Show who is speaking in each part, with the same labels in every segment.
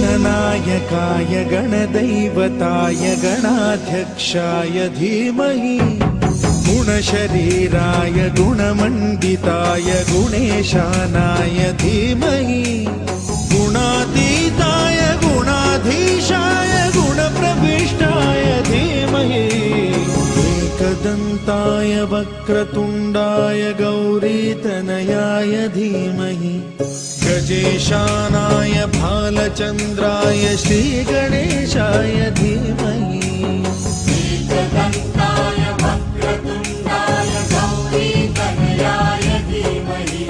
Speaker 1: गणनायकाय गणदैवताय गणाध्यक्षाय धीमहि गुणशरीराय गुणमण्डिताय गुणेशानाय धीमहि गुणातीताय गुणाधीशाय गुणप्रविष्टाय धीमहि एकदन्ताय वक्रतुण्डाय गौरीतनयाय धीमहि गजेशानाय भालचन्द्राय श्रीगणेशाय धीमहि
Speaker 2: एकदन्ताय वक्रतुण्डाय गौरीतनयाय धीमहि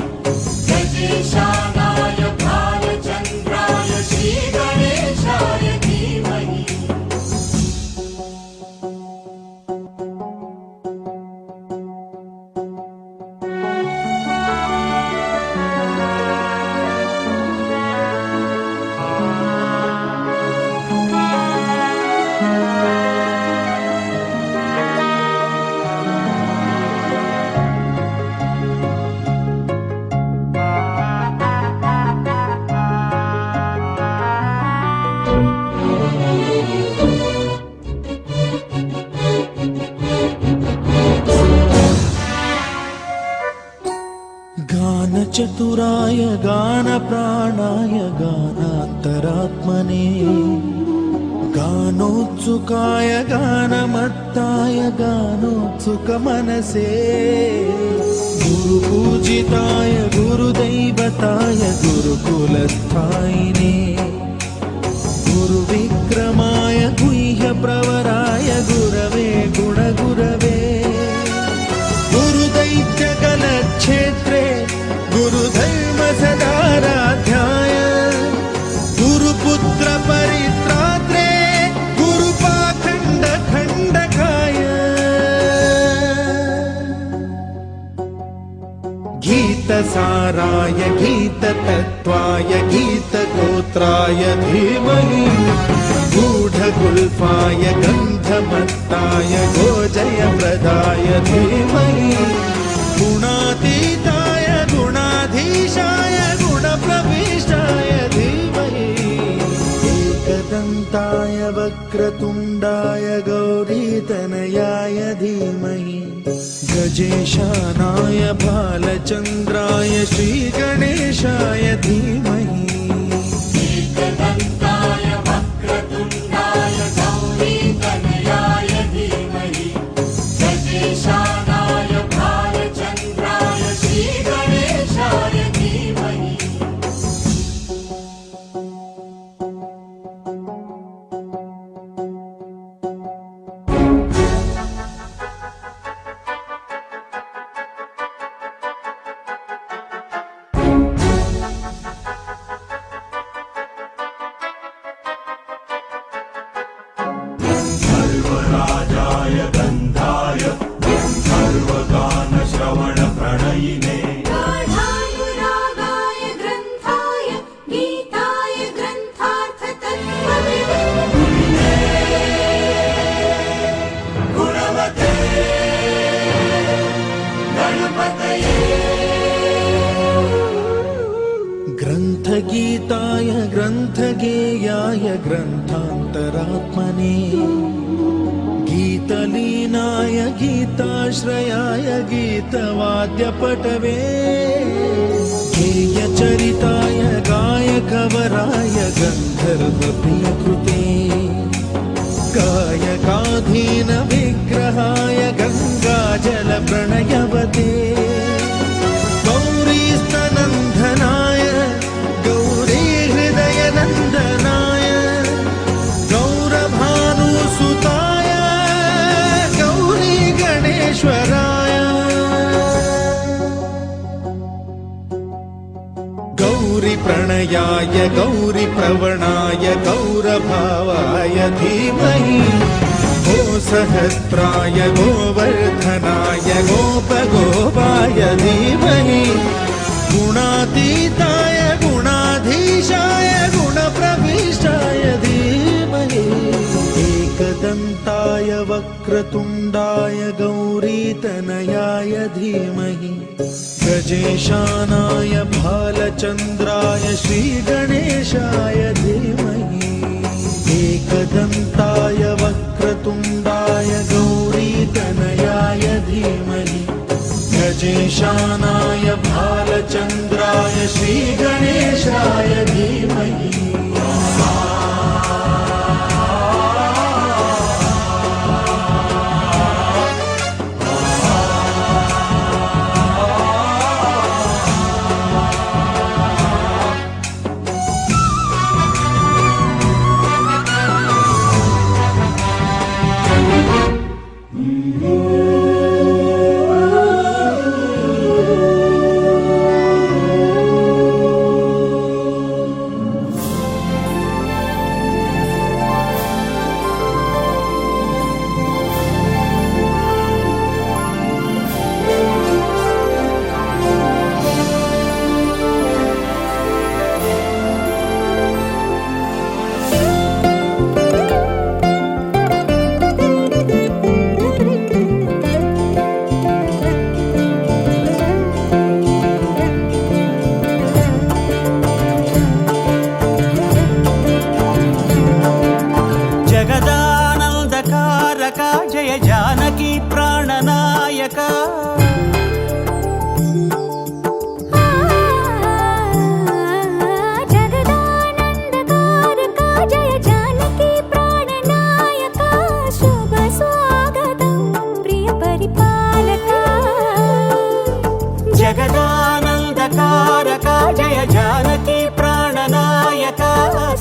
Speaker 2: गजेशानाय भालचन्द्राय श्रीगणेशाय धीमहि
Speaker 1: गानचतुराय गानप्राणाय गानान्तरात्मने गानोत्सुकाय गानमत्ताय गानोत्सुकमनसे गुरुपूजिताय गुरुदैवताय गुरुकुलस्थायिने गुरुविक्रमाय गुह्यप्रवराय गुरवे गुणगुरवे गुरुदैत्यकलक्षेत्रे गुरुधर्मसदाराध्याय गुरुपुत्र परित्रात्रे गुरुपाखण्डखण्डकाय गीतसाराय गीततत्त्वाय गीतगोत्राय धीमहि गूढगुल्फाय गन्धमत्ताय गोजयप्रदाय धीमहि गुणातीताय गुणाधीशाय गुणप्रविष्टाय धीमहि एकदन्ताय वक्रतुण्डाय गौरीतनयाय धीमहि गजेशानाय भालचन्द्राय श्रीगणेशाय धीमहि
Speaker 2: एकदन्ताय वक्रतुण्डाय गौरीतनयाय धीमहि गजेशानाय भालचन्द्राय श्रीगणेशाय धीमहि
Speaker 3: सर्वराजाय गन्धाय सर्वगानश्रवणप्रणयिने
Speaker 2: गाढानुरागाय ग्रन्थाय गीताय ग्रन्थार्थतत्त्वविदे
Speaker 3: गुणवते गणपतये
Speaker 1: ग्रन्थगीताय ग्रन्थगेयाय ग्रन्थान्तरात्मने गीतलीनाय गीताश्रयाय गीतवाद्यपटवे गेयचरिताय गायकवराय गन्धर्वप्रियकृते गायकाधीनविग्रहाय गङ्गाजलप्रणयवते गौरीस्तनन्दनाय गौरीहृदयनन्दनाय गौरभानुसुताय गौरी गणेश्वराय गौरीप्रणयाय गौरीप्रवणाय गौरभावाय धीमहि सहस्राय गोवर्धनाय गोपगोपाय धीमहि गुणातीताय गुणाधीशाय गुणप्रविष्टाय धीमहि एकदन्ताय वक्रतुण्डाय गौरीतनयाय धीमहि गजेशानाय भालचन्द्राय श्रीगणेशाय धीमहि एकदन्ताय वक्रतुण्डाय गौरीतनयाय धीमहि गजेशानाय भालचन्द्राय श्रीगणेशाय धीमहि
Speaker 4: జయ జానకి ప్రాణనాయక
Speaker 5: జగదానందకారక జయ జానకి ప్రాణనాయక శుభ స్వాగతం ప్రియ పరిపాలక
Speaker 4: జగదానందకారక జయ జానకి ప్రాణనాయక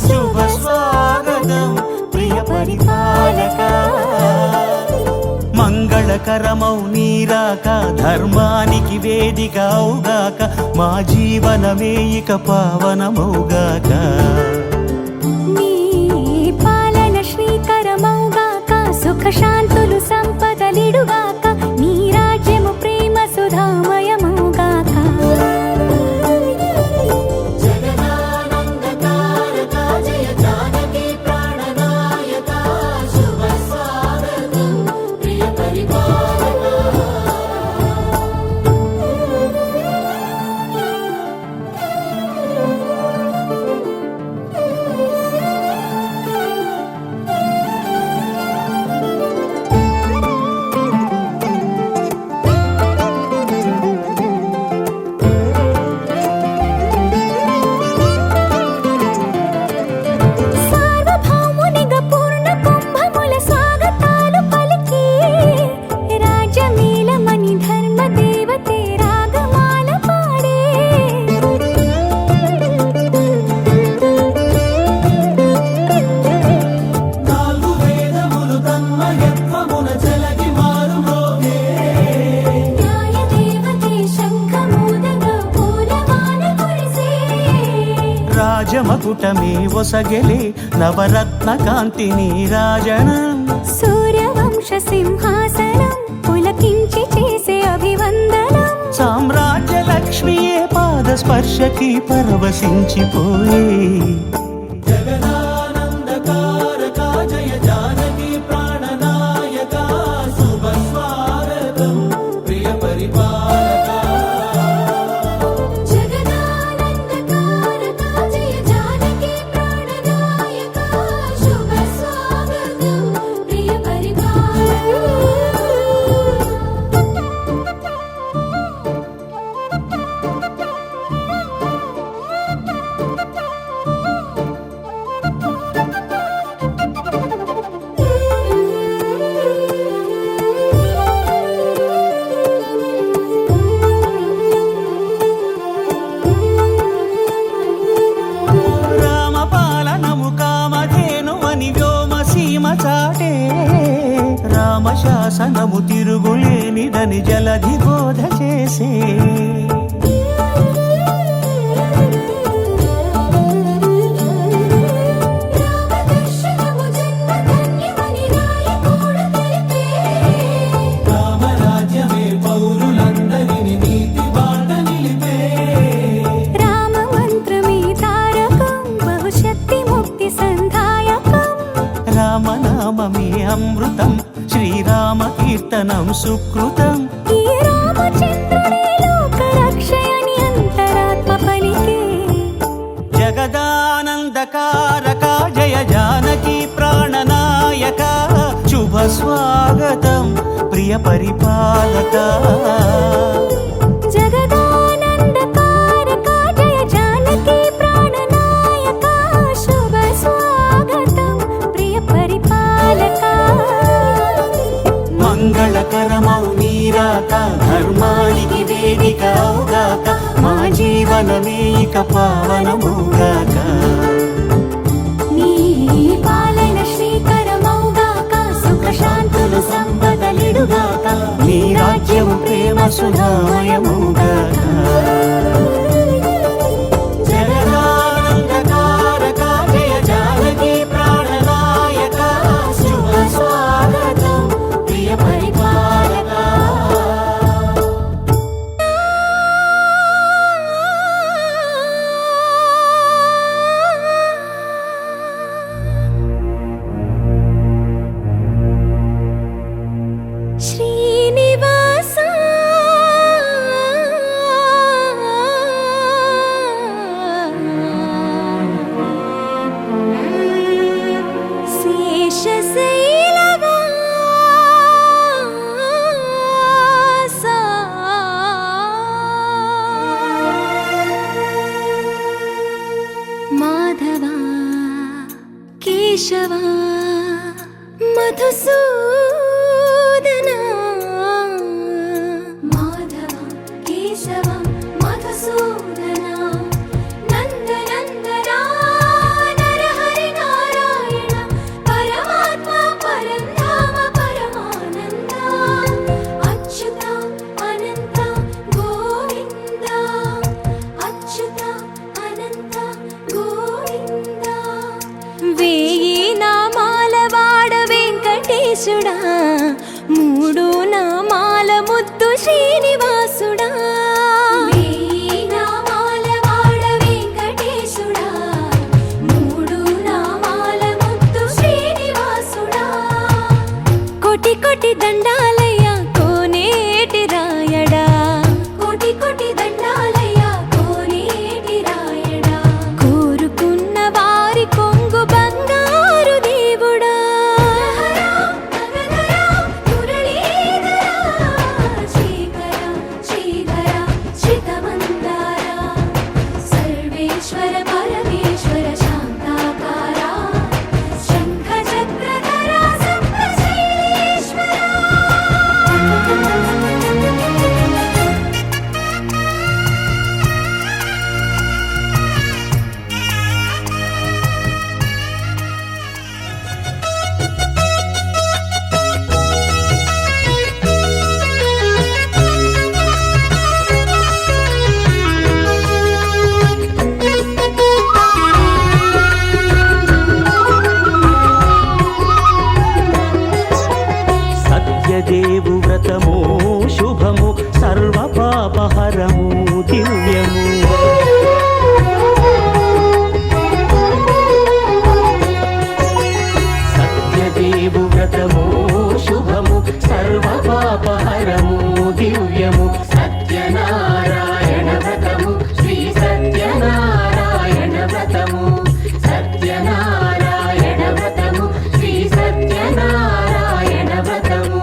Speaker 4: శుభ స్వాగతం ప్రియ పరిపాలక మంగళకరమౌ నీరాక ధర్మానికి వేదిక అవుగాక మా జీవనమే ఇక పావనమౌగాక
Speaker 5: నీ పాలన శ్రీకరమౌగాక సుఖ శాంతులు సంపదలిడుగాక నీ రాజ్యము ప్రేమ సుధామయమౌగాక
Speaker 2: జగదానందకారక జయ జానకి ప్రాణనాయక శుభ స్వాగతం ప్రియ పరిపాలక
Speaker 5: సార్వభౌమునిగా పూర్ణ కుంభముల స్వాగతాలు పలికి రాజమేళమణి ధర్మ దేవతే రాగమాల పాడే
Speaker 4: నాలుగు వేదములు తన్మయత్వమున చెలగి మారుమోగే
Speaker 5: న్యాయ దేవతే శంఖమూదగా పూలవాన కురిసే
Speaker 4: రాజమకుటమే ఒసగెలే నవరత్న కాంతిని రాజనం
Speaker 5: సూర్యవంశ సింహాసనం పులకించి చేసే అభివందనం
Speaker 4: సామ్రాజ్య లక్ష్మియే పాద స్పర్శకి పరవశించిపోయే జగదానందకారక జయ జానకి ప్రాణనాయక శుభ స్వాగతం ప్రియ పరిపాలక
Speaker 5: జగదానందకారక జయ జానకి ప్రాణనాయక శుభ స్వాగతం ప్రియ
Speaker 4: రామపాలనము కామధేను అని వ్యోమ సీమ చాటే రామశాసనము తిరుగులేనిదని జలధి బోధ చేసే
Speaker 5: రామదర్శనము జన్మధన్యమని రాయకూడదే
Speaker 4: సుకృతం
Speaker 5: ఈ రామచంద్రుడే లోకరక్షయని అంతరాత్మ పలికే
Speaker 4: జగదానందకారక జయ జానకి ప్రాణనాయక శుభ స్వాగతం ప్రియ పరిపాలక
Speaker 5: జగదానందకారక జయ జానకి ప్రాణనాయక శుభ స్వాగతం ప్రియ పరిపాలక
Speaker 4: మంగళకరమౌ నీరాక ధర్మానికి వేదిక అవుగాక మా జీవనమే ఇక పావనమౌగాక
Speaker 5: నీ పాలన శ్రీకరమౌగాక సుఖ శాంతులు సంపదలిడుగాక
Speaker 4: నీ రాజ్యము ప్రేమ సుధామయమౌగాక జగదానందకారక జయ జానకి ప్రాణనాయక శుభ స్వాగతం ప్రియ పరిపాలక
Speaker 5: శ్రీనివాస శేషశైలవాస మాధవ కేశవ మధుసూదన మాధవ కేశవ మధుసూదన నందనందన నరహరి నారాయణ పరమాత్మ పరంధామ పరమానంద అచ్యుత అనంత గోవింద అచ్యుత అనంత గోవింద వేయి నామాల వాడ వెంకటేశుడా మూడు నామాల ముద్దు శ్రీనివాసుడా వేయి నామాల వాడ వెంకటేశుడా మూడు నామాల ముద్దు శ్రీనివాసుడా కోటి కోటి దండాలయ్య కోనేటి రాయడా కోటి కోటి దండాలయ్య కోనేటి రాయడా కోరుకున్న వారి కొంగు బంగారు దేవుడా సర్వేశ్వర పరమేశ్వర శాంతాకార శంఖ చక్రధర సప్తశైలేశ్వర
Speaker 4: సత్యదేవు వ్రతము శుభము సర్వ పాపహరము దివ్యము సత్యదేవు వ్రతము శుభము సర్వ పాపహరము దివ్యము సత్యనారాయణ వ్రతము శ్రీ సత్యనారాయణ వ్రతము సత్యనారాయణ వ్రతము శ్రీ సత్యనారాయణ వ్రతము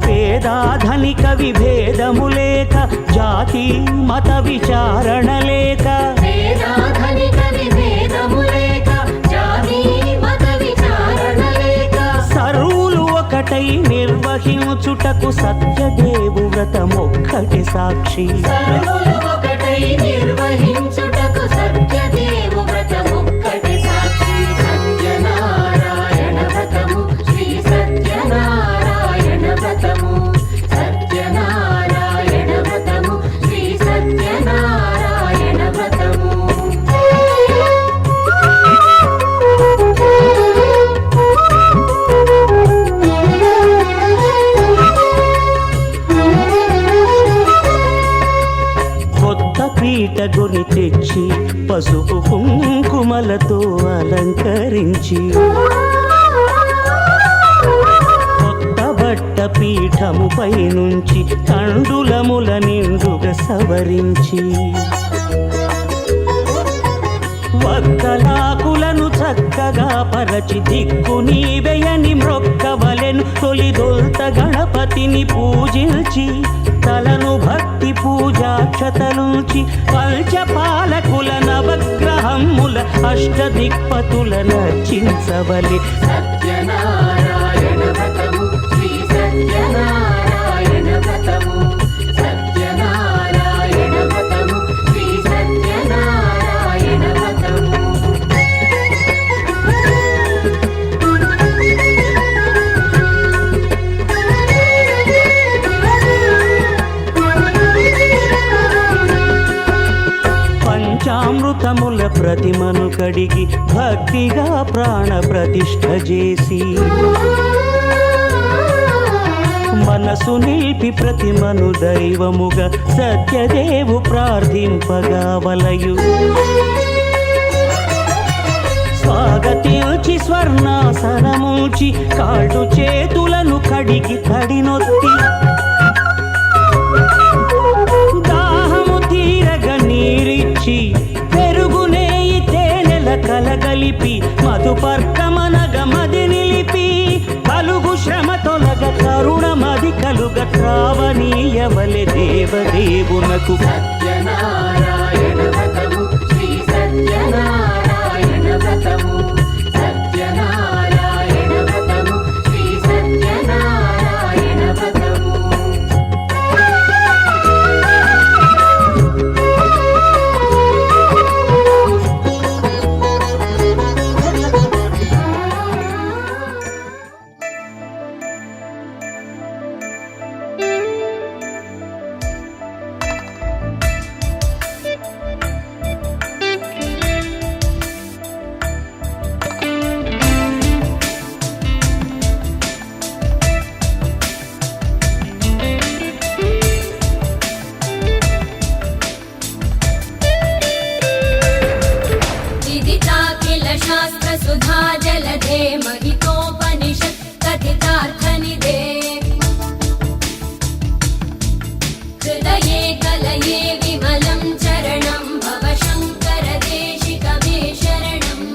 Speaker 4: పేదాధనిక విభేదము లేక జాతి మత విచారణ లేక
Speaker 2: వేదాధనిక విభేదము లేక జాతి మత విచారణ లేక
Speaker 4: సర్వులు ఒకటై నిర్వహించుటకు సత్యదేవు వ్రతమొక్కటి సాక్షి
Speaker 2: సర్వులు ఒకటై నిర్వహించుటకు సత్యదేవు వ్రతమొక్కటి సాక్షి సత్యనారాయణ వ్రతము శ్రీ సత్యనారాయణ వ్రతము సత్యనారాయణ వ్రతము శ్రీ సత్యనారాయణ వ్రతము
Speaker 4: కొత్త పీటగుని తెచ్చి పసుపు కుంకుమలతో అలంకరించి కొత్త బట్ట పాదపీఠముపై నుంచి తండులముల నిండుగా సవరించి వక్కలాకులను చక్కగా పరచి దిక్కు నీవెయని మ్రొక్కవలెను తొలిదొల్త గణపతిని పూజించి తలను భక్తి పూజాక్షతలుంచి పంచపాలకుల నవగ్రహముల అష్టదిక్పతుల నర్చించవలె
Speaker 2: సత్యనారాయణ వ్రతము శ్రీ సత్యనారాయణ వ్రతము సత్యనారాయణ వ్రతము శ్రీ సత్యనారాయణ వ్రతము
Speaker 4: పంచామృతముల ప్రతిమను కడిగి భక్తిగా ప్రాణ ప్రతిష్ఠ చేసి మనసు నిలిపి ప్రతిమను దైవముగా సత్యదేవు ప్రార్థింపగా వలయు స్వాగతించి స్వర్ణాసనముంచి కాళ్ళు చేతులను కడిగి తడినొత్తి దాహము తీరగ నీరిచ్చి పెరుగునేయి తేనెల కలగలిపి మధుపర్కమనగ మది నిలిపి కలుగు శ్రమ తొలగ కరుణ మది కలుగ త్రావనీయవలె దేవదేవునకు
Speaker 2: సత్యనారాయణ వ్రతము శ్రీ సత్యనారాయణ వ్రతము సత్యనారాయణ వ్రతము శ్రీ సత్యనారాయణ వ్రతము
Speaker 5: विदिताखिल शास्त्र सुधा जलधे महितोपनिषत् कथितार्थनिधे हृदये कलये विमलं चरणं भव शङ्कर देशिकमे शरणम्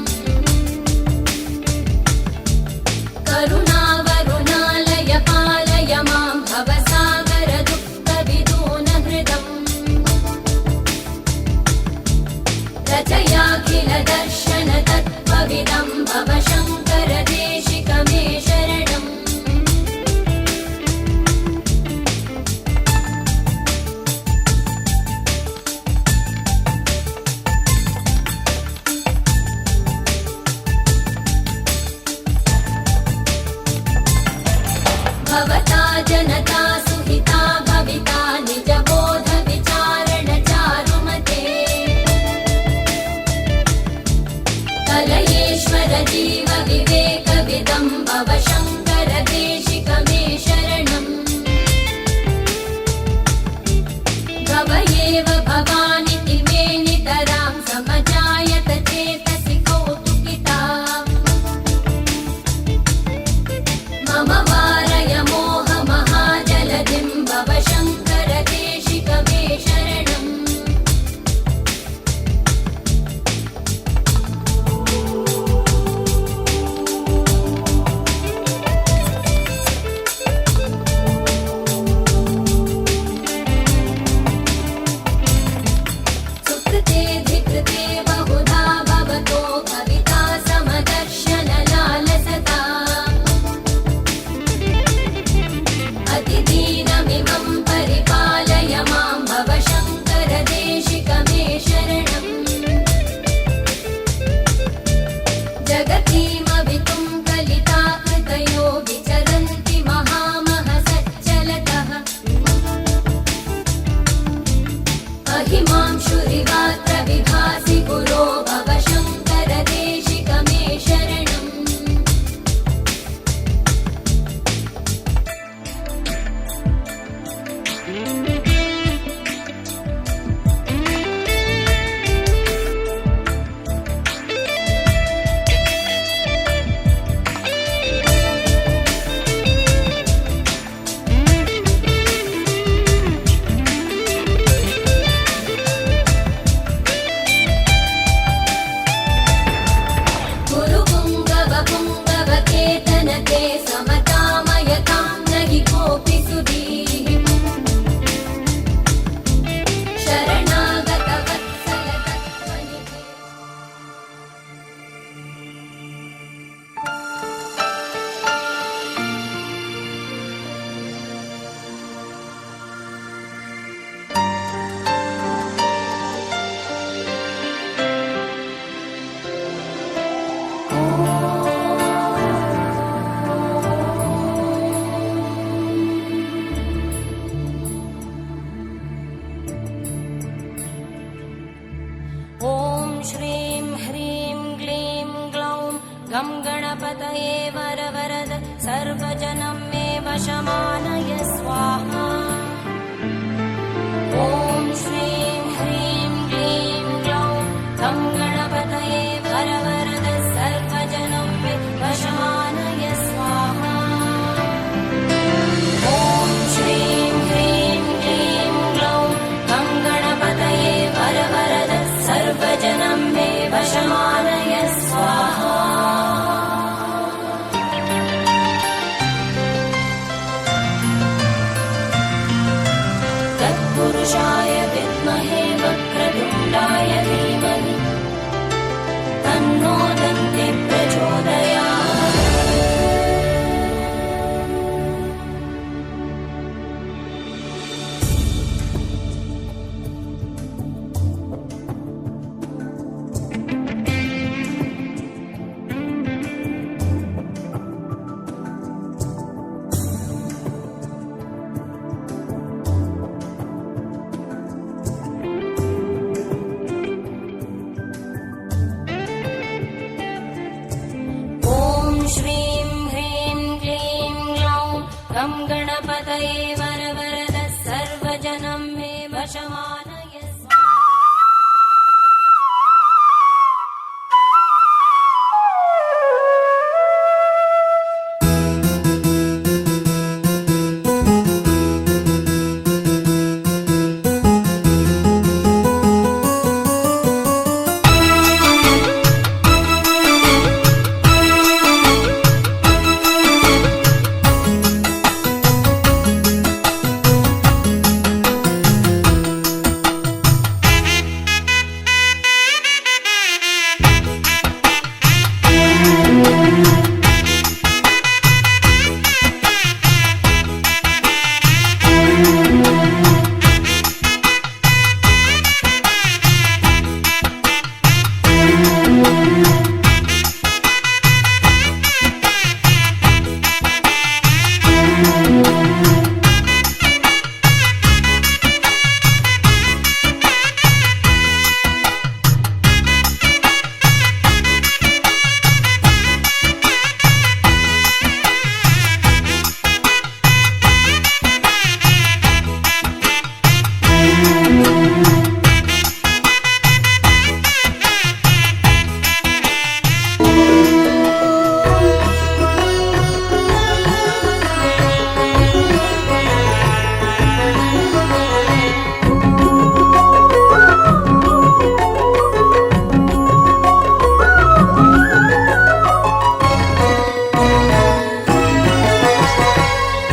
Speaker 5: करुणावरुणालय पालय मां भवसागर दुःखविदूनहृदम् रचयाखिल दर्शन तत्त्वविदं भव शङ्कर देशिकमे शरणम् भवता जनता सुहिता भविता निजबोध विचारण चारुमते कलयेश्वर जीव विवेकविदं भव शङ्कर देशिकमे शरणम् भव एव भवानिति मे नितरां समजायत चेतसि कौतुकिता मम वारय मोहमहाजलधिं भव शङ्कर देशिकमे शरणम् श्रीं ह्रीं क्लीं ग्लौं गं गणपतये वरवरद सर्वजनं मे वशमानय स्वाहा ॐ श्रीं ह्रीं क्लीं ग्लौं गं गणपतये वरवरद सर्वजनं मे वशमानय स्वाहा ॐ श्रीं ह्रीं क्लीं ग्लौं गं गणपतये वरवरद सर्वजनं मे वशमानय स्वाहा तत्पुरुषाय विद्महे वक्रतुण्डाय धीमहि तन्नो दन्ति प्रचोदयात् ॐ श्रीं ह्रीं क्लीं ग्लौं गं गणपतये वरवरद सर्वजनं मे वशमानय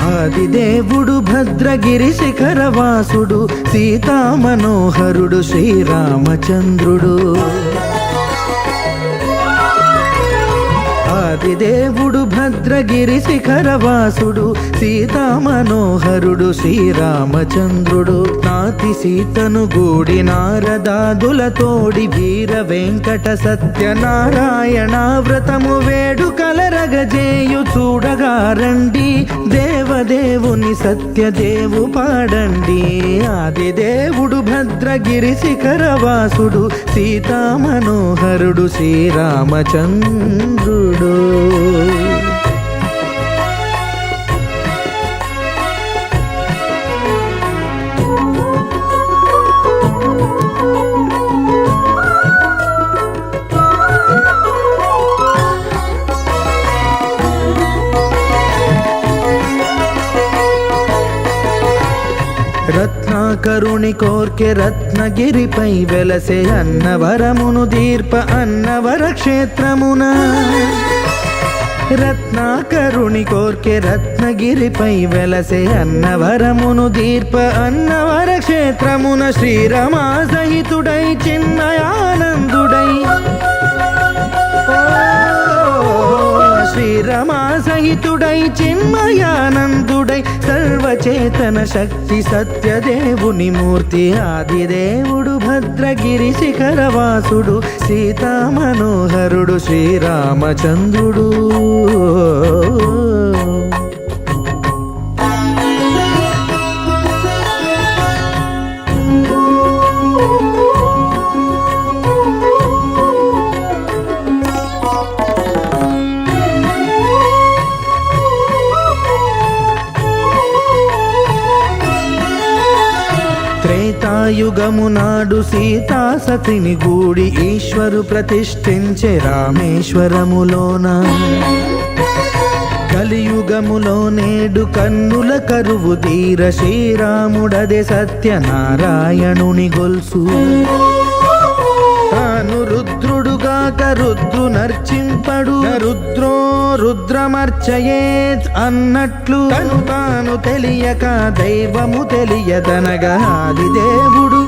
Speaker 1: ఆదిదేవుడు భద్రగిరి శిఖరవాసుడు సీతామనోహరుడు శ్రీరామచంద్రుడు ఆదిదేవుడు భద్రగిరి శిఖరవాసుడు సీతామనోహరుడు శ్రీరామచంద్రుడు నాతి సీతను గూడి నారదాదులతోడి వీర వెంకట సత్యనారాయణ వ్రతము వేడుకలరగజేయు చూడగా రండి దేవదేవుని సత్యదేవు పాడండి ఆదిదేవుడు భద్రగిరి శిఖరవాసుడు సీతామనోహరుడు శ్రీరామచంద్రుడు రత్నాకరుని కోర్కె రత్నగిరిపై వెలసే అన్నవరమును దీర్ప అన్నవర క్షేత్రమున రత్నాకరుని కోర్కె రత్నగిరిపై వెలసే అన్నవరమును దీర్ప అన్నవర క్షేత్రమున శ్రీరమా సహితుడై చిన్మయానందుడై శ్రీరమా సహితుడై చిన్మయానందుడై సర్వచేతన శక్తి సత్యదేవుని మూర్తి ఆదిదేవుడు భద్రగిరి శిఖరవాసుడు సీతామనోహరుడు శ్రీరామచంద్రుడు త్రేతాయుగము నాడు సీతా సతిని గూడి ఈశ్వరు ప్రతిష్ఠించే రామేశ్వరములోన కలియుగములో నేడు కన్నుల కరువు తీర శ్రీరాముడదే సత్యనారాయణుని గొల్సు తాను రుద్రుడుగాక రుద్రు నర్చింపడు రుద్రో రుద్రమర్చయేత్ అన్నట్లు తను తాను తెలియక దైవము తెలియదనగా ఆది దేవుడు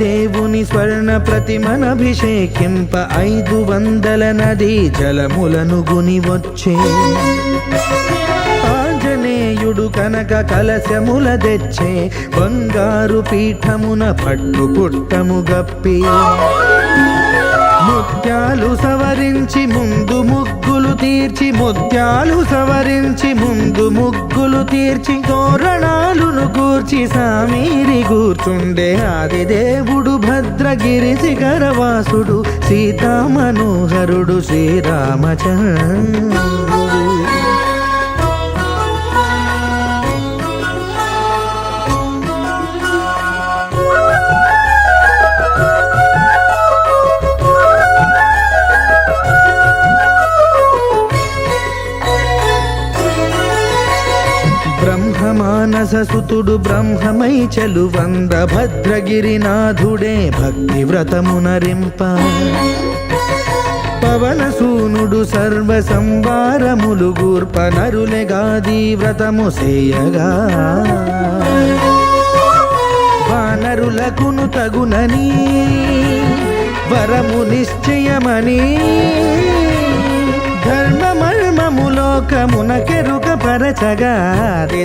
Speaker 1: దేవుని స్వర్ణ ప్రతిమనభిషేకింప 500 నదీ జలములను గుని వచ్చే ఆంజనేయుడు కనక కలశముల తెచ్చే బంగారు పీఠమున పట్టు పుట్టము గప్పి ముత్యాలు సవరించి ముందు ముగ్గులు తీర్చి ముత్యాలు సవరించి ముందు ముగ్గులు తీర్చి తోరణాలును కూర్చి సామీరి కూర్చుండే ఆది దేవుడు భద్రగిరి శిఖరవాసుడు సీతా మనోహరుడు శ్రీరామచంద్రుడు బ్రహ్మమానససుతుడు బ్రహ్మమై చెలువంద భద్రగిరినాథుడే భక్తి వ్రతమునరింప పవనసూనుడు సర్వ సంవారములు గూర్ప నరులెగాది వ్రతము సేయగా వానరులకును తగునని వరము నిశ్చయమని ధర్మమర్మములోకమునకెరుక పరచగా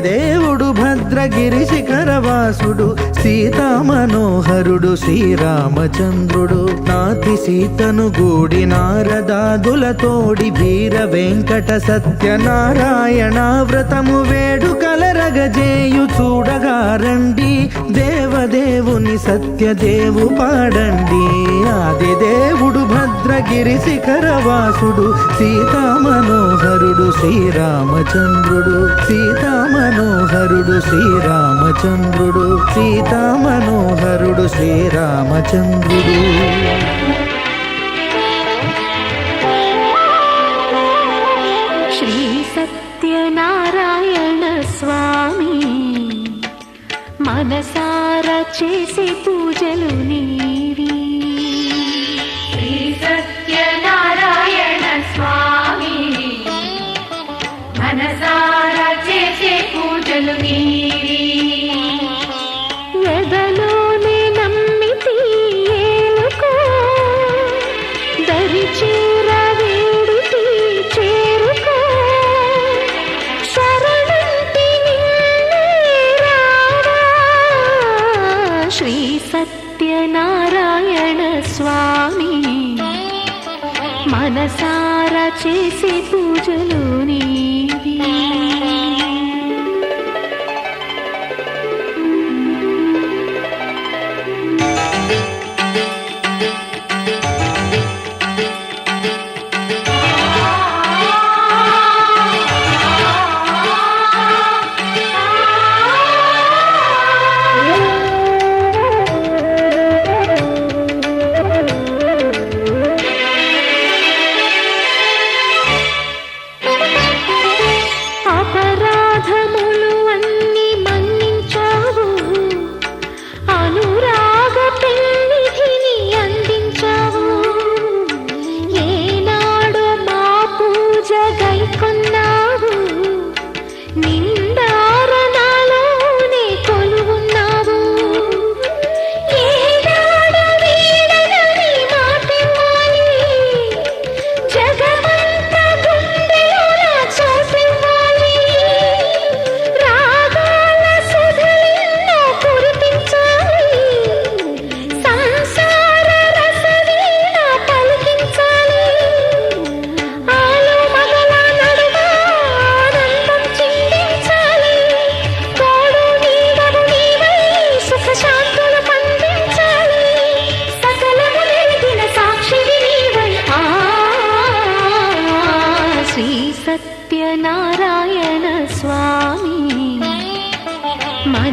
Speaker 1: దేవుడు భద్రగిరి శిఖరవాసుడు సీతా మనోహరుడు శ్రీరామచంద్రుడు నాతి సీతను గూడి నారదాదులతోడి వీర వెంకట సత్యనారాయణ వ్రతము వేడుకలరగజేయు చూడగా రండి దేవదేవుని సత్యదేవు పాడండి ఆది దేవుడు భద్రగిరి శిఖరవాసుడు సీతా మనోహరుడు శ్రీరామచంద్రుడు సీతా మనోహరుడు శ్రీరామచంద్రుడు సీతా మనోహరుడు శ్రీరామచంద్రుడు
Speaker 2: శ్రీ సత్యనారాయణ స్వామి మనసారా చేసే పూజలు నీవి శ్రీ సత్యనారాయణ స్వామి మనసారా చేసే పూజలు నీవి ఎదలోనే నమ్మితి ఏలుకో దరి చేర వేడితి చేరుకో శరణంటి నిన్నే రావా శ్రీ సత్యనారాయణ స్వామి మనసారా చేసే పూజలు నీవి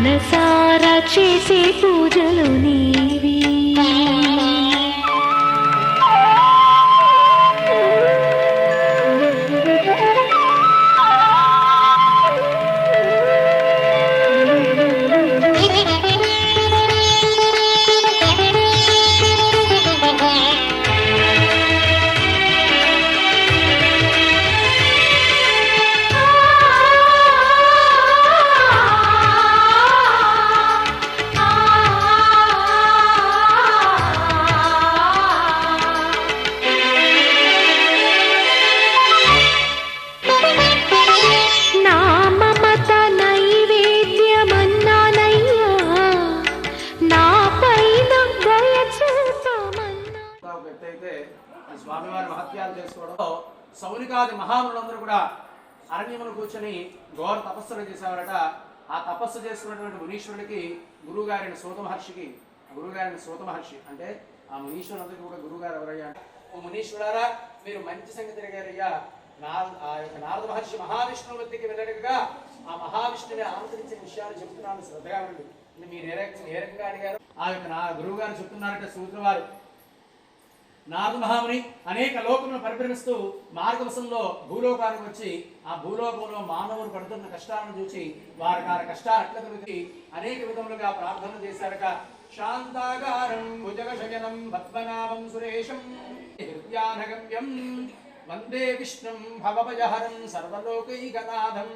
Speaker 2: మనసారా చేసే పూజలు నీవి
Speaker 6: స్వామివారి మహత్యాలు చేసుకోవడంలో సౌనికాది మహాములందరూ కూడా అరణ్యములు కూర్చొని ఘోర తపస్సులు చేసేవారట. ఆ తపస్సు చేసుకున్నటువంటి మునీశ్వరుడికి గురువుగారైన సూత మహర్షి అంటే ఆ మునీశ్వరులందరికీ కూడా గురువుగారు ఎవరయ్యా అంటే, ఓ మునీశ్వరారా మీరు మంచి సంగతి తిరిగారయ్యా. ఆ యొక్క నారద మహర్షి మహావిష్ణువు వద్దకి వెళ్ళడగా ఆ మహావిష్ణువుని ఆమోదించిన విషయాలు చెప్తున్నాను, శ్రద్ధగా ఉండి. మీరు ఏ రకంగా అడిగారు? ఆ యొక్క నా గురువు గారు చెప్తున్నారంటే సూత్రవారు నారద మహాముని అనేక లోకములను పరిభ్రమిస్తూ మార్గవశంలో భూలోకానికి వచ్చి ఆ భూలోకంలో మానవులు పడుతున్న కష్టాలను చూసి వారికి ఆ కష్టాలు అట్ల తొలగి అనేక విధములుగా ప్రార్థన చేశారట. శాంతాగారం భుజగశయనం పద్మనాభం సురేశం హృదయానగమ్యం వందే విష్ణుం భవభయహరం సర్వలోకైకనాథం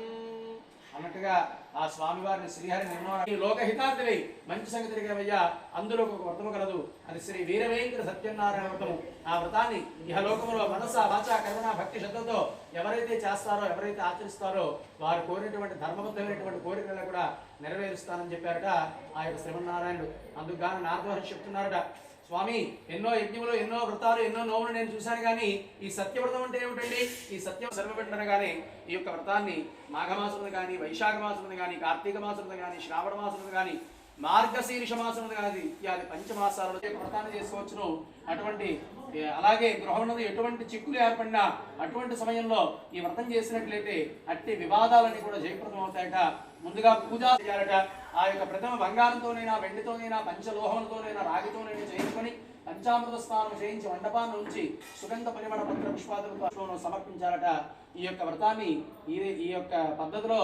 Speaker 6: అన్నట్టుగా ఆ స్వామివారిని శ్రీహరి నిర్మాణ లోకహితార్థమై మంచి సంగతి తిరిగావయ్యా. అందులో ఒక వ్రతము కలదు, అది శ్రీ వీరవేంద్ర సత్యనారాయణ వ్రతము. ఆ వ్రతాన్ని ఇహలోకములో మనస వాచ కర్మణ భక్తి శ్రద్ధతో ఎవరైతే చేస్తారో ఎవరైతే ఆచరిస్తారో వారు కోరినటువంటి ధర్మబద్ధమైనటువంటి కోరికలను కూడా నెరవేరుస్తానని చెప్పారట ఆ యొక్క శ్రీమన్నారాయణుడు. అందుకు గాను నారద మహర్షి చెప్తున్నారట, స్వామి ఎన్నో యజ్ఞములు ఎన్నో వ్రతాలు ఎన్నో నోములు నేను చూశాను, కానీ ఈ సత్యవ్రతం అంటే ఏమిటండి? ఈ సత్యం సర్వపెట్టనగానే ఈ యొక్క వ్రతాన్ని మాఘమాసమును కానీ వైశాఖ మాసమును కానీ కార్తీక మాసమును కానీ శ్రావణ మాసమును కానీ మార్గశీర్ష మాసమును కానీ ఇత్యాది పంచమాసాలలో వ్రతాన్ని చేసుకోవచ్చును. అటువంటి అలాగే గృహంలో ఎటువంటి చిక్కులు ఏర్పడినా అటువంటి సమయంలో ఈ వ్రతం చేసినట్లయితే అట్టి వివాదాలన్నీ కూడా జయప్రదం అవుతాయట. ముందుగా పూజ చేయాలట. ఆ యొక్క ప్రథమ బంగారంతోనైనా వెండితోనైనా పంచలోహంతోనైనా రాగితోనైనా చేయించుకొని పంచామృత స్నానం చేయించి మండపాన్ని ఉంచి సుగంధ పరిమళ పత్ర పుష్పాదులతో సమర్పించాలట. ఈ యొక్క వ్రతాన్ని ఈ యొక్క పద్ధతిలో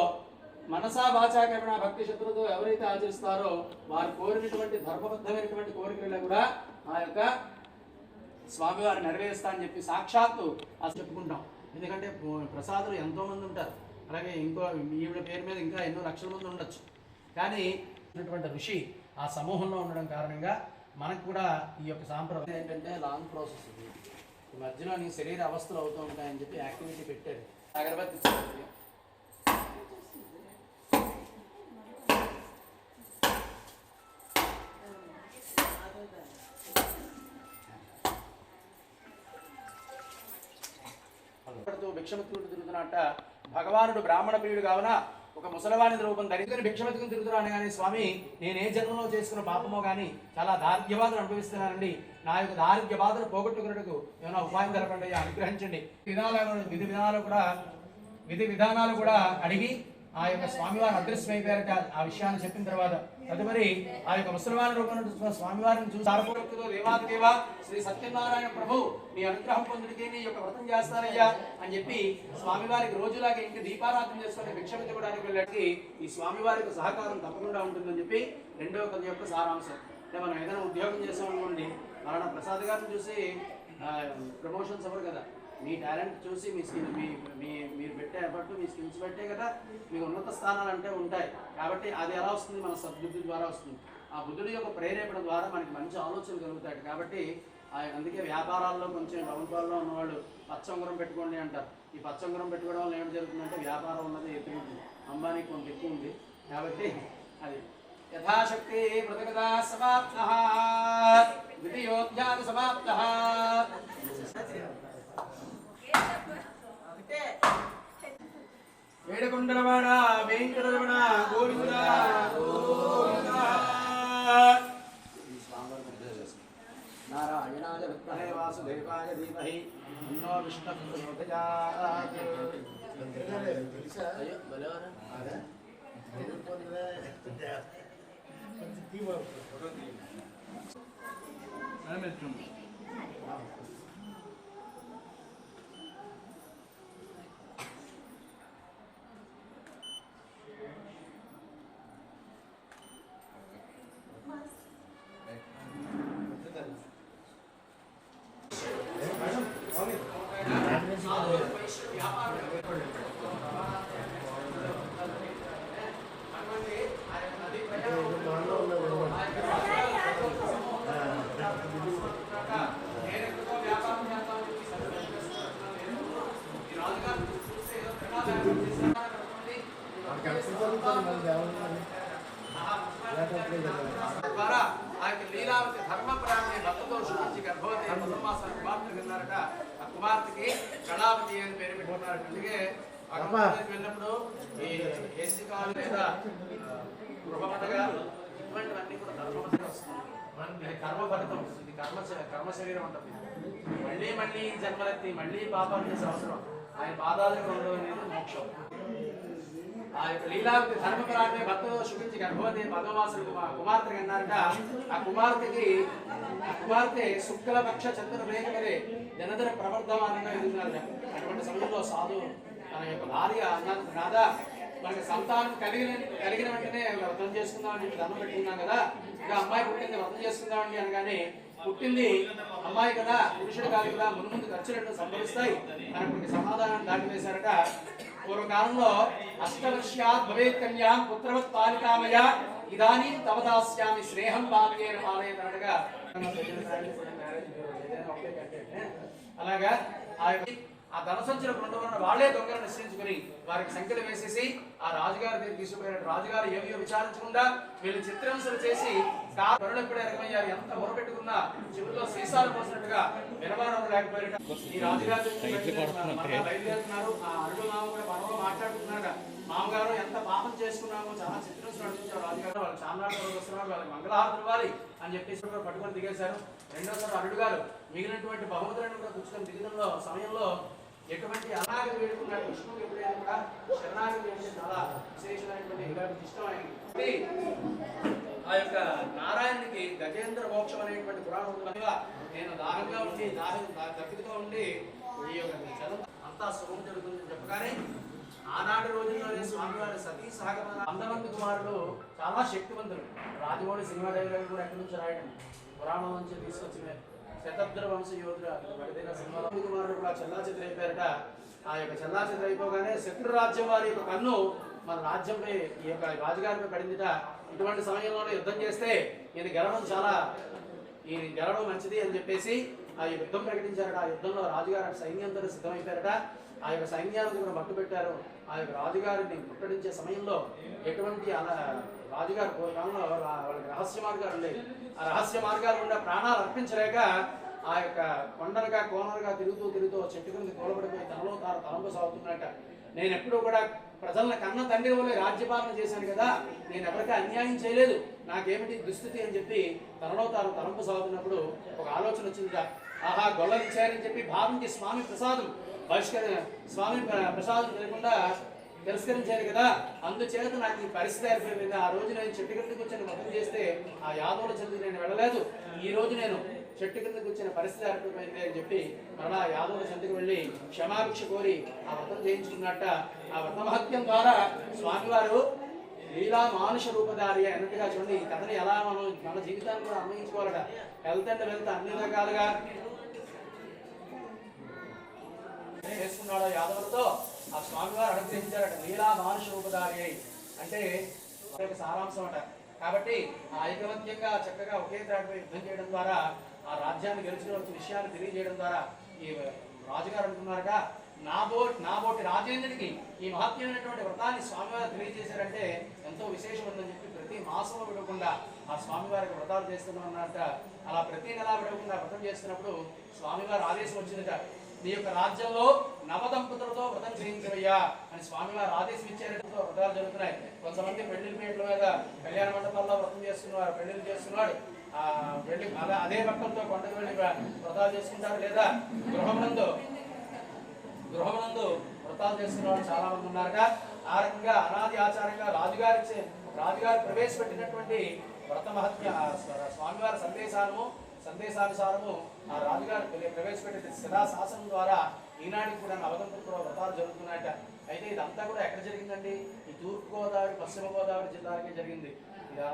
Speaker 6: మనసా వాచా కర్మణ భక్తి శత్రుతో ఎవరైతే ఆచరిస్తారో వారు కోరినటువంటి ధర్మబద్ధమైనటువంటి కోరికలను కూడా ఆ యొక్క స్వామివారు నెరవేరుస్తా అని చెప్పి సాక్షాత్తు అది చెప్పుకుంటాం. ఎందుకంటే ప్రసాదులు ఎంతో మంది ఉంటారు, అలాగే ఇంకో ఈవిడ పేరు మీద ఇంకా ఎన్నో లక్షల మంది ఉండొచ్చు. కానీ ఉన్నటువంటి ఋషి ఆ సమూహంలో ఉండడం కారణంగా మనకు కూడా ఈ యొక్క సాంప్రదాయం ఏంటంటే లాంగ్ ప్రాసెస్. ఈ మధ్యలో నీ శరీర అవస్థలు అవుతూ ఉంటాయని చెప్పి యాక్టివిటీ పెట్టారు. అగరబత్తి భిక్షమతుడు తిరుగుతున్నట్ట. భగవానుడు బ్రాహ్మణ ప్రియుడు కావున ఒక ముసలవాణి రూపం ధరించుకుని భిక్షమతుకుని తిరుగుతున్నాను. కానీ స్వామి నేను ఏ జన్మలో చేసుకున్న పాపమో కానీ చాలా దారిద్ర్య బాధలు అనుభవిస్తున్నానండి. నా యొక్క దారిద్ర్య బాధలు పోగొట్టుకున్నట్టుకు ఏమైనా ఉపాయం తెలపండి, అనుగ్రహించండి. విధి విధానాలు కూడా అడిగి ఆ యొక్క స్వామివారిని అదృశ్యమైపోయారట. ఆ విషయాన్ని చెప్పిన తర్వాత తదుపరి ఆ యొక్క ముసలివారి రూపంలో స్వామివారిని చూసి దేవాదిదేవ శ్రీ సత్యనారాయణ ప్రభు నీ అనుగ్రహం పొందుడికి నీ యొక్క వ్రతం చేస్తారయ్యా అని చెప్పి స్వామివారికి రోజులాగా ఇంటి దీపారాధన చేసుకుని భిక్షమితి కూడా వెళ్ళడానికి ఈ స్వామివారికి సహకారం తప్పకుండా ఉంటుందని చెప్పి రెండవ కథ యొక్క సారాంశం. అంటే మనం ఏదైనా ఉద్యోగం చేసామనుకోండి, మరణ ప్రసాద్ గారిని చూసి ప్రమోషన్స్ అవ్వరు కదా. మీ టాలెంట్ చూసి మీ స్కిల్ మీరు పెట్టే ఎఫర్ట్ మీ స్కిల్స్ పెట్టే కదా మీకు ఉన్నత స్థానాలు అంటే ఉంటాయి. కాబట్టి అది ఎలా వస్తుంది? మన సద్బుద్ధి ద్వారా వస్తుంది. ఆ బుద్ధుడి యొక్క ప్రేరేపణ ద్వారా మనకి మంచి ఆలోచనలు కలుగుతాయి. కాబట్టి అందుకే వ్యాపారాల్లో కొంచెం డౌన్ఫాల్లో ఉన్నవాళ్ళు పచ్చంగురం పెట్టుకోండి అంటారు. ఈ పచ్చంగురం పెట్టుకోవడం వల్ల ఏం జరుగుతుందంటే వ్యాపారం ఉన్నది ఎత్తుకుంటుంది. అంబానీకి కొంత ఎక్కువ ఉంది కాబట్టి అది యథాశక్తి పృథగదా సమాప్తః ద్వితీయోధ్యాయ సమాప్తః. ఏడుకొండలవాడ వెంకటరమణ గోవింద గోవింద. నారాయణాయ విద్మహే వాసుదేవాయ ధీమహి తన్నో విష్ణుః ప్రచోదయాత్. ద్వారా ఆ యొక్క లీలావతి ధర్మపురాన్ని భక్తతో శుభించి గర్భవతి పద్మాసన కుమార్తె విన్నారట. ఆ కుమార్తెకి కళావతి అని పేరు పెట్టుకున్నారట. అందుకే అక్కడికి వెళ్ళినప్పుడు ఈ ఏసీ కాలు లేదా గృహపటగా ఇటువంటివన్నీ కూడా ధర్మపరంగా వస్తుంది. ఇది కర్మఫలితం, ఇది కర్మ శరీరం ఉంటుంది. మళ్ళీ మళ్ళీ జన్మలెత్తి మళ్ళీ పాపాలు చేసే అవసరం ఆయన పాదాలకు ఉండడం అనేది మోక్షం. ఆ యొక్క లీలావతి ధర్మపురాన్ని భక్తులు శుభించి గర్భవతి పద్మవాసుడు కుమార్తెకి అన్నారట. ఆ కుమార్తె శుక్లపక్ష చతుర్వేగరే జనదర ప్రవర్ధమానంగా ఎదుగుతున్నారట. అటువంటి సమయంలో సాధు తన యొక్క భార్య అన్నారు, నాదా మనకి సంతానం కలిగిన వెంటనే వ్రతం చేసుకుందామని దండం పెట్టుకున్నాం కదా, ఇక అమ్మాయి పుట్టింది వ్రతం చేసుకుందామండి అనగానే పుట్టింది అమ్మాయి కదా, పురుషుడు కాదు కదా, ముందు ఖర్చులను సంభవిస్తాయి మనకు సమాధానం దాటివేశారట. పూర్వకాలంలో అష్టవర్ష్యాత్ భవేత్ కన్యాం పుత్రవత్ పాలికామయ ఇదానీ తవదాస్యామి స్నేహం బాల్యేన పాలయనగా అలాగా ఆ ధనసంచుల రెండు ఉన్న వాళ్లే దొంగలు నిశ్చయించుకుని వారికి సంఖ్యలు వేసేసి ఆ రాజుగారి దగ్గర తీసుకుపోయారు. రాజుగారు ఏమో విచారించకుండా వీళ్ళు చిత్రహింసలు చేసి కరుణ ఎప్పుడే ఎరగమయ్యారు. ఎంత మొరపెట్టుకున్నా చివరిలో సీసాలు పోసినట్టుగా వినవారం లేకపోయారట. ఈ రాజుగారి బయలుదేరుతున్నారు. ఆ అరుడు మామ కూడా మనలో మాట్లాడుతున్నారట. మామగారు ఎంత పాపం చేసుకున్నామో చాలా చిత్రహింసలు నడిపించారు రాజుగారు. వాళ్ళు చాన్నాడు వస్తున్నారు, వాళ్ళకి మంగళహారతులు ఇవ్వాలి అని చెప్పేసి పట్టుకొని దిగేశారు. రెండోసారి అరుడు గారు మిగిలినటువంటి బహుమతులను కూడా కూర్చొని దిగడంలో సమయంలో ఎటువంటి అనాగతి వేడుకున్నాడు. విష్ణువుకి ఎప్పుడైనా కూడా శరణాగతి అంటే చాలా విశేషమైనటువంటి ఇష్టం ఆయనకి. ఆ యొక్క నారాయణునికి గజేంద్ర మోక్షం అనేటువంటి పురాణం ఉంది. నేను దాహంగా ఉండి దప్పికతో ఉండి ఈ యొక్క జలం అంతా శుభం జరుగుతుందని చెప్పగానే ఆనాటి రోజుల్లోనే స్వామివారి సతీ సాగమన 100 మంది కుమారులు చాలా శక్తివంతులు. రాజమౌళి సినిమా డైలాగ్ కూడా ఎక్కడి నుంచి రాయడం పురాణం నుంచి తీసుకొచ్చిన శతాబ్ద వంశ యోధుడు పడిన సినిమా కుమారుడు కూడా చెల్లాచెదరైపోయారట. ఆ యొక్క చెల్లాచెదర అయిపోగానే శత్రు రాజ్యం వారి యొక్క కన్ను మన రాజ్యంపై ఈ యొక్క రాజుగారిపై పడిందిట. ఇటువంటి సమయంలోనే యుద్ధం చేస్తే ఈయన గెలవడం మంచిది అని చెప్పేసి ఆ యుద్ధం ప్రకటించారట. ఆ యుద్ధంలో రాజుగారి సైన్యంతో సిద్ధమైపోయారట. ఆ యొక్క సైన్యాన్ని కూడా మట్టు పెట్టారు. ఆ యొక్క రాజుగారిని ముట్టడించే సమయంలో ఎటువంటి రాజుగారు పూర్వకాలంలో వాళ్ళకి రహస్య మార్గాలు ఉండేవి. ఆ రహస్య మార్గాలు గుండా ప్రాణాలు అర్పించలేక ఆ యొక్క కొండలుగా కోనలుగా తిరుగుతూ చెట్టు కింద కూలబడిపోయి తనలో తాను తలంపు సాగుతున్నట్ట. నేను ఎప్పుడూ కూడా ప్రజలను కన్న తండ్రి వల్లే రాజ్యపాలన చేశాను కదా, నేను ఎవరికి అన్యాయం చేయలేదు, నాకేమిటి దుస్థితి అని చెప్పి తనలో తాను తలంపు సాగుతున్నప్పుడు ఒక ఆలోచన వచ్చిందిట. ఆహా గొల్లలు ఇచ్చారని చెప్పి భావించి స్వామి ప్రసాదం లేకుండా తిరస్కరించారు కదా, అందుచేత నాకు ఈ పరిస్థితి ఏర్పడింది. ఆ రోజు నేను చెట్టు కిందకు వచ్చి మతం చేస్తే ఆ యాదవుల చెందుకు నేను వెళ్ళలేదు. ఈ రోజు నేను చెట్టు కిందకు వచ్చిన పరిస్థితి ఏర్పడింది అని చెప్పి మరలా యాదవుల చెందుకు వెళ్ళి క్షమాభిక్ష కోరి ఆ వ్రతం చేయించుకున్నట్ట. ఆ వ్రత మహత్యం ద్వారా స్వామివారు లీలా మానుష రూపధారి అన్నట్టుగా చూడండి. ఈ కథని ఎలా మన జీవితాన్ని కూడా అన్వయించుకోవాలట. వెళ్తే అన్ని రకాలుగా చేసుకున్నాడో యాదవులతో ఆ స్వామివారు అనుగ్రహించారట. లీలా మానుష రూపధారి అంటే సారాంశం అట. కాబట్టి ఆ ఐకమత్యంగా చక్కగా ఒకే త్రాటిపై యుద్ధం చేయడం ద్వారా ఆ రాజ్యాన్ని గెలిచిన విషయాన్ని తెలియజేయడం ద్వారా ఈ రాజుగారు అనుకున్నారుగా నాబోటి రాజేంద్రుడికి ఈ మహత్యమైనటువంటి వ్రతాన్ని స్వామివారు తెలియజేశారంటే ఎంతో విశేషం ఉందని చెప్పి ప్రతి మాసం విడవకుండా ఆ స్వామివారికి వ్రతాలు చేస్తున్నాం అన్నట్ట. అలా ప్రతి నెలా విడవకుండా వ్రతం చేస్తున్నప్పుడు స్వామివారి ఆదేశం వచ్చిందట. నీ యొక్క రాజ్యంలో నవదంపతులతో వ్రతం చేయించవయ్యా అని స్వామివారు ఆదేశం ఇచ్చారంటే వ్రతాలు జరుగుతున్నాయి. కొంతమంది పెళ్లిళ్ళ పేట్ల మీద కళ్యాణ మండపాల్లో వ్రతం చేస్తున్నారు, పెళ్లిళ్ళు చేస్తున్నాడు. వెళ్ళి అదే భక్తులతో కొండకు వెళ్ళి వ్రతాలు చేసుకుంటారు. లేదా గృహమునందు వ్రతాలు చేసుకున్న వాళ్ళు చాలా మంది ఉన్నారట. ఆ రకంగా అనాది ఆచారంగా రాజుగారు ప్రవేశపెట్టినటువంటి వ్రత మహత్య స్వామివారి సందేశానుసారము ఆ రాజుగారు ప్రవేశపెట్టిన శిలాశాసనం ద్వారా ఈనాటికి కూడా నవదంపతుల వ్రతాలు జరుగుతున్నాయట. అయితే ఇదంతా కూడా ఎక్కడ జరిగిందండి? ఈ తూర్పుగోదావరి పశ్చిమ గోదావరి జిల్లాలకే జరిగింది.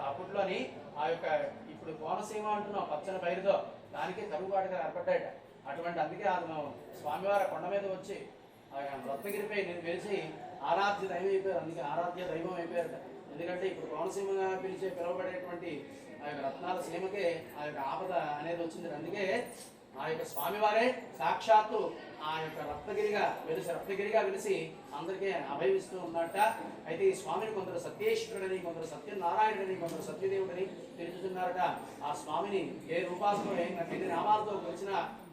Speaker 6: అప్పట్లోని ఆ యొక్క ఇప్పుడు కోనసీమ అంటున్నాం పచ్చని పైరుతో దానికి కరువుబాటుగా ఏర్పడ్డాయట. అటువంటి అందుకే అతను స్వామివారి కొండ మీద వచ్చి రత్నగిరిపై నేను వెలిసి ఆరాధ్య దైవం అయిపోయారు. అందుకే ఆరాధ్య దైవం అయిపోయారట. ఎందుకంటే ఇప్పుడు కోనసీమగా పిలవబడేటువంటి ఆ యొక్క రత్నాల సీమకే ఆ యొక్క ఆపద అనేది వచ్చింది. అందుకే ఆ యొక్క స్వామివారే సాక్షాత్తు ఆ యొక్క రత్నగిరిగా వెలిసి అందరికీ అభయమిస్తూ ఉన్నట్ట. అయితే ఈ స్వామిని కొందరు సత్యేశ్వరుడని, కొందరు సత్యనారాయణుడని, కొందరు సత్యదేవుడని తెలుసుతున్నారట. ఆ స్వామిని ఏ రూపాసనలో ఎన్ని నామాలతో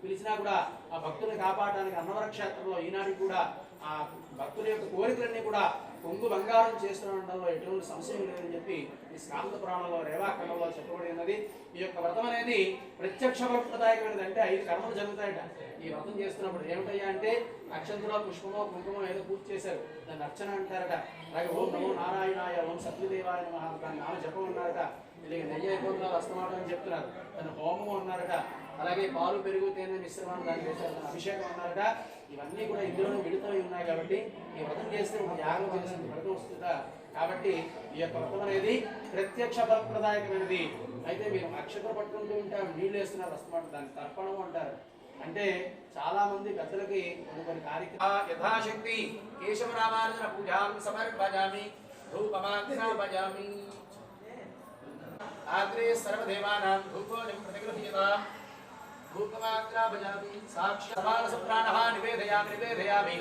Speaker 6: పిలిచినా కూడా ఆ భక్తుల్ని కాపాడడానికి అన్నవర క్షేత్రంలో ఈనాటికి కూడా ఆ భక్తుల యొక్క కోరికలన్నీ కూడా కొంగు బంగారం చేస్తుండడంలో ఎటువంటి సంశయం లేదని చెప్పి ఈ స్కాంద పురాణంలో రేవాఖండంలో చెప్పబడి ఉన్నది. ఈ యొక్క వ్రతం అనేది ప్రత్యక్ష ఫలప్రదాయకమైనది. అంటే 5 కర్మలు జరుగుతాయట ఈ వ్రతం చేస్తున్నప్పుడు. ఏమిటయ్యా అంటే అక్షంతలో పుష్పమో కుంకుమో ఏదో పూజ చేశారు, దాన్ని అర్చన అంటారట. అలాగే ఓం నమో నారాయణాయ, ఓం సత్యదేవాయ నమః దాన్ని నామ జపం ఉన్నారట. ఇలాగ నెయ్యి అయిపోతున్నారు అస్తమాటం అని చెప్తున్నారు, దాన్ని హోమం అన్నారట. అలాగే పాలు పెరుగు తేనె మిశ్రమాన్ని దాన్ని చేశారు, దాన్ని అభిషేకం అన్నారట. ఇవన్నీ కూడా ఇందులోనే మిళితమై ఉన్నాయి. కాబట్టి ఈ వ్రతం చేస్తే ఒక యాగం చేసిన వ్రతం వస్తుందా. కాబట్టి ఈ యొక్క వ్రతం అనేది ప్రత్యక్ష ఫలప్రదాయకమైనది. అయితే మీరు అక్షతలు పట్టుకుంటూ ఉంటే నీళ్ళు వేస్తున్నారు అస్తమాట, దాన్ని తర్పణం అంటారు. అంటే చాలా మంది పెద్దలకి కొన్ని కార్యక్రమాలు యథాశక్తి కేశవరామానుజన పూజాం సమర్పయామి ధూపమాగ్రాపయామి ఆగ్రే సర్వదేవానాం ధూపోజం ప్రతిగృహ్యతాం ధూపమాగ్రాపయామి సాక్షాత్ ప్రాణః నివేదయామి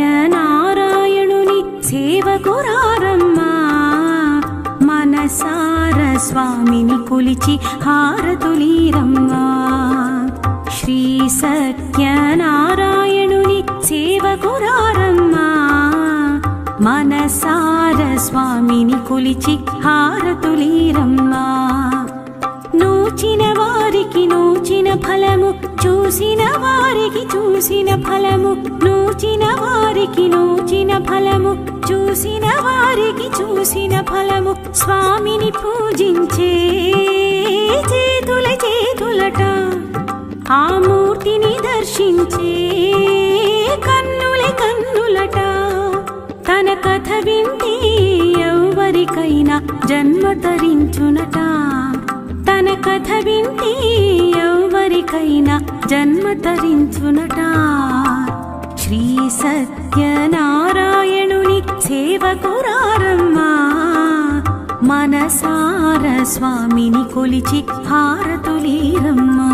Speaker 7: సత్యనారాయణుని సేవకురారమ్మా మనసార స్వామిని కొలిచి హారతులీరమ్మా. శ్రీ సత్యనారాయణుని సేవకురారమ్మా మనసార స్వామిని కొలిచి హారతులీరమ్మా. నూచిన వారికి నూచిన ఫలము, చూసిన వారికి చూసిన ఫలము, నూచిన వారికి నూచిన ఫలము, చూసిన వారికి చూసిన ఫలము. స్వామిని పూజించే చేతుల చేతులట, ఆ మూర్తిని దర్శించే కన్నుల కన్నులట. తన కథ వింటే ఎవరికైనా జన్మ తరించునట, తన కథ వింటే ఎవరికైనా జన్మ తరించునట. శ్రీ సత్యనారాయణుని సేవకురారమ్మా, మనసార స్వామిని కొలిచి హారతులీరమ్మా.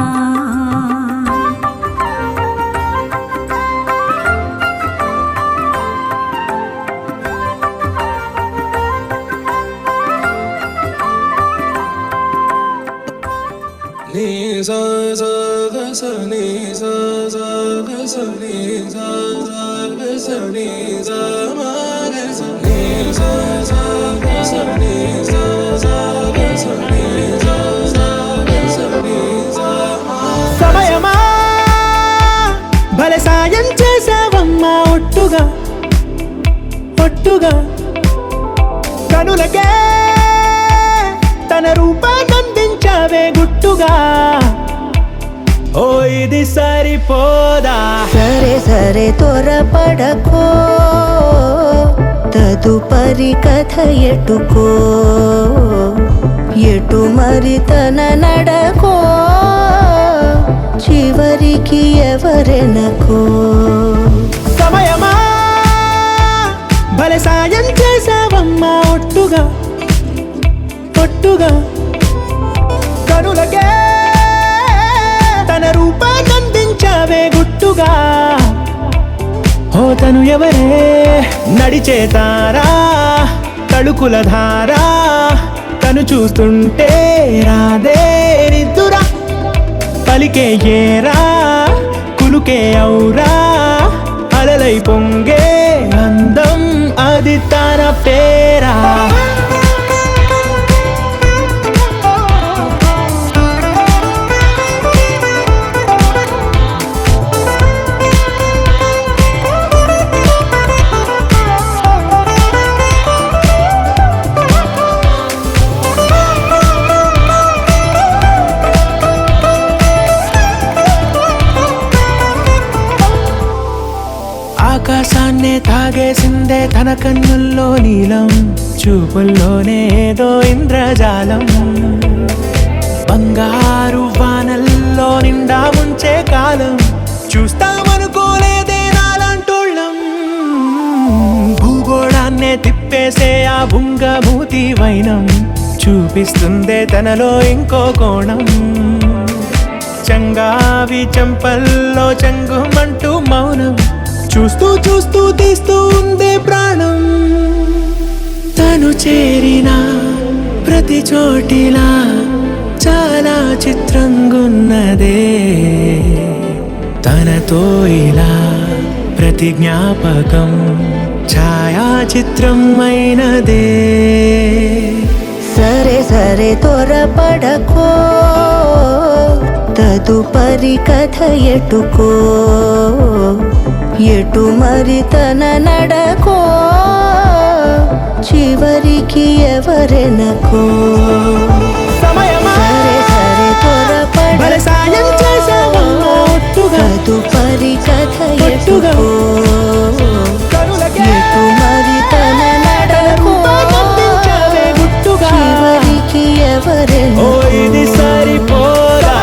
Speaker 1: సమయమా భలే సాయం చేసావమ్మా, ఒట్టుగా ఒట్టుగా కనులకే తన రూపాన్నందించావే గుట్టుగా. ఓ ఇది సరిపోదా,
Speaker 8: సరే సరే త్వరపడకో, తదుపరి కథ ఎటుకో, ఎటు మరి తన నడకో, చివరికి ఎవరెనకో.
Speaker 1: సమయమా భలే సాయం చేసావమ్మా, ఒట్టుగా ఒట్టుగా కనులకే తన రూపాన్నందించావే గుట్టుగా. ఓ తను ఎవరే నడిచేతారా, తళుకుల ధారా, తను చూస్తుంటే రాదే నిద్దురా. పలికే ఏరా కులుకే ఔరా, అలలై పొంగే అందం అది తన పేరా. ఆకాశాన్నే తాగేసిందే తన కన్నుల్లో నీలం, చూపుల్లోనే ఏదో ఇంద్రజాలం. బంగారు వానల్లో నిండా ముంచే కాలం, చూస్తామనుకోలేదే నాలంటోళ్ళం. భూగోళాన్నే తిప్పేసే ఆ భుంగమూతి వైనం, చూపిస్తుందే తనలో ఇంకో కోణం. చంగావి చెంపల్లో చంగుమంటూ మౌనం, చూస్తూ చూస్తూ తీస్తూ ఉందే ప్రాణం. తను చేరిన ప్రతి చోటిలా చాలా చిత్రంగున్నదే, తనతో ఇలా ప్రతి జ్ఞాపకం ఛాయాచిత్రం అయినదే.
Speaker 8: సరే సరే త్వరపడకో, తదుపరి కథ ఎటుకో, ఎటు మరి తన నడకో, చివరికి ఎవరెనకో.
Speaker 1: సమయమా
Speaker 8: సరే సరే
Speaker 1: భలే సాయం చేసావమ్మా, ఒట్టుగా
Speaker 8: తదుపరి కథ
Speaker 1: ఒట్టుగా
Speaker 8: ఎటుకో,
Speaker 1: కనులకే
Speaker 8: ఎటు మరి తన నడకో,
Speaker 1: రూపాన్నందించావే గుట్టుగా.
Speaker 8: చివరికి
Speaker 1: ఓ
Speaker 8: ఎవరెనకో.
Speaker 1: ఇది సరిపోదా.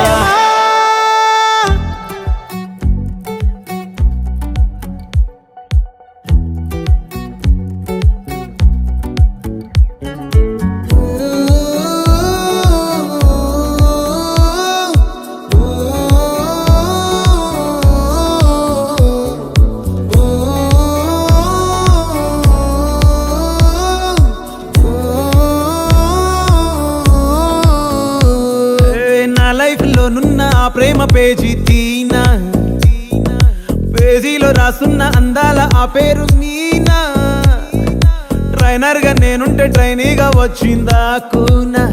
Speaker 4: ప్రేమ పేజీ తీనా, పేజీలో రాసున్న అందాల ఆ పేరు మీనా. ట్రైనర్ గా నేనుంటే ట్రైనీగా వచ్చిందా కూనా,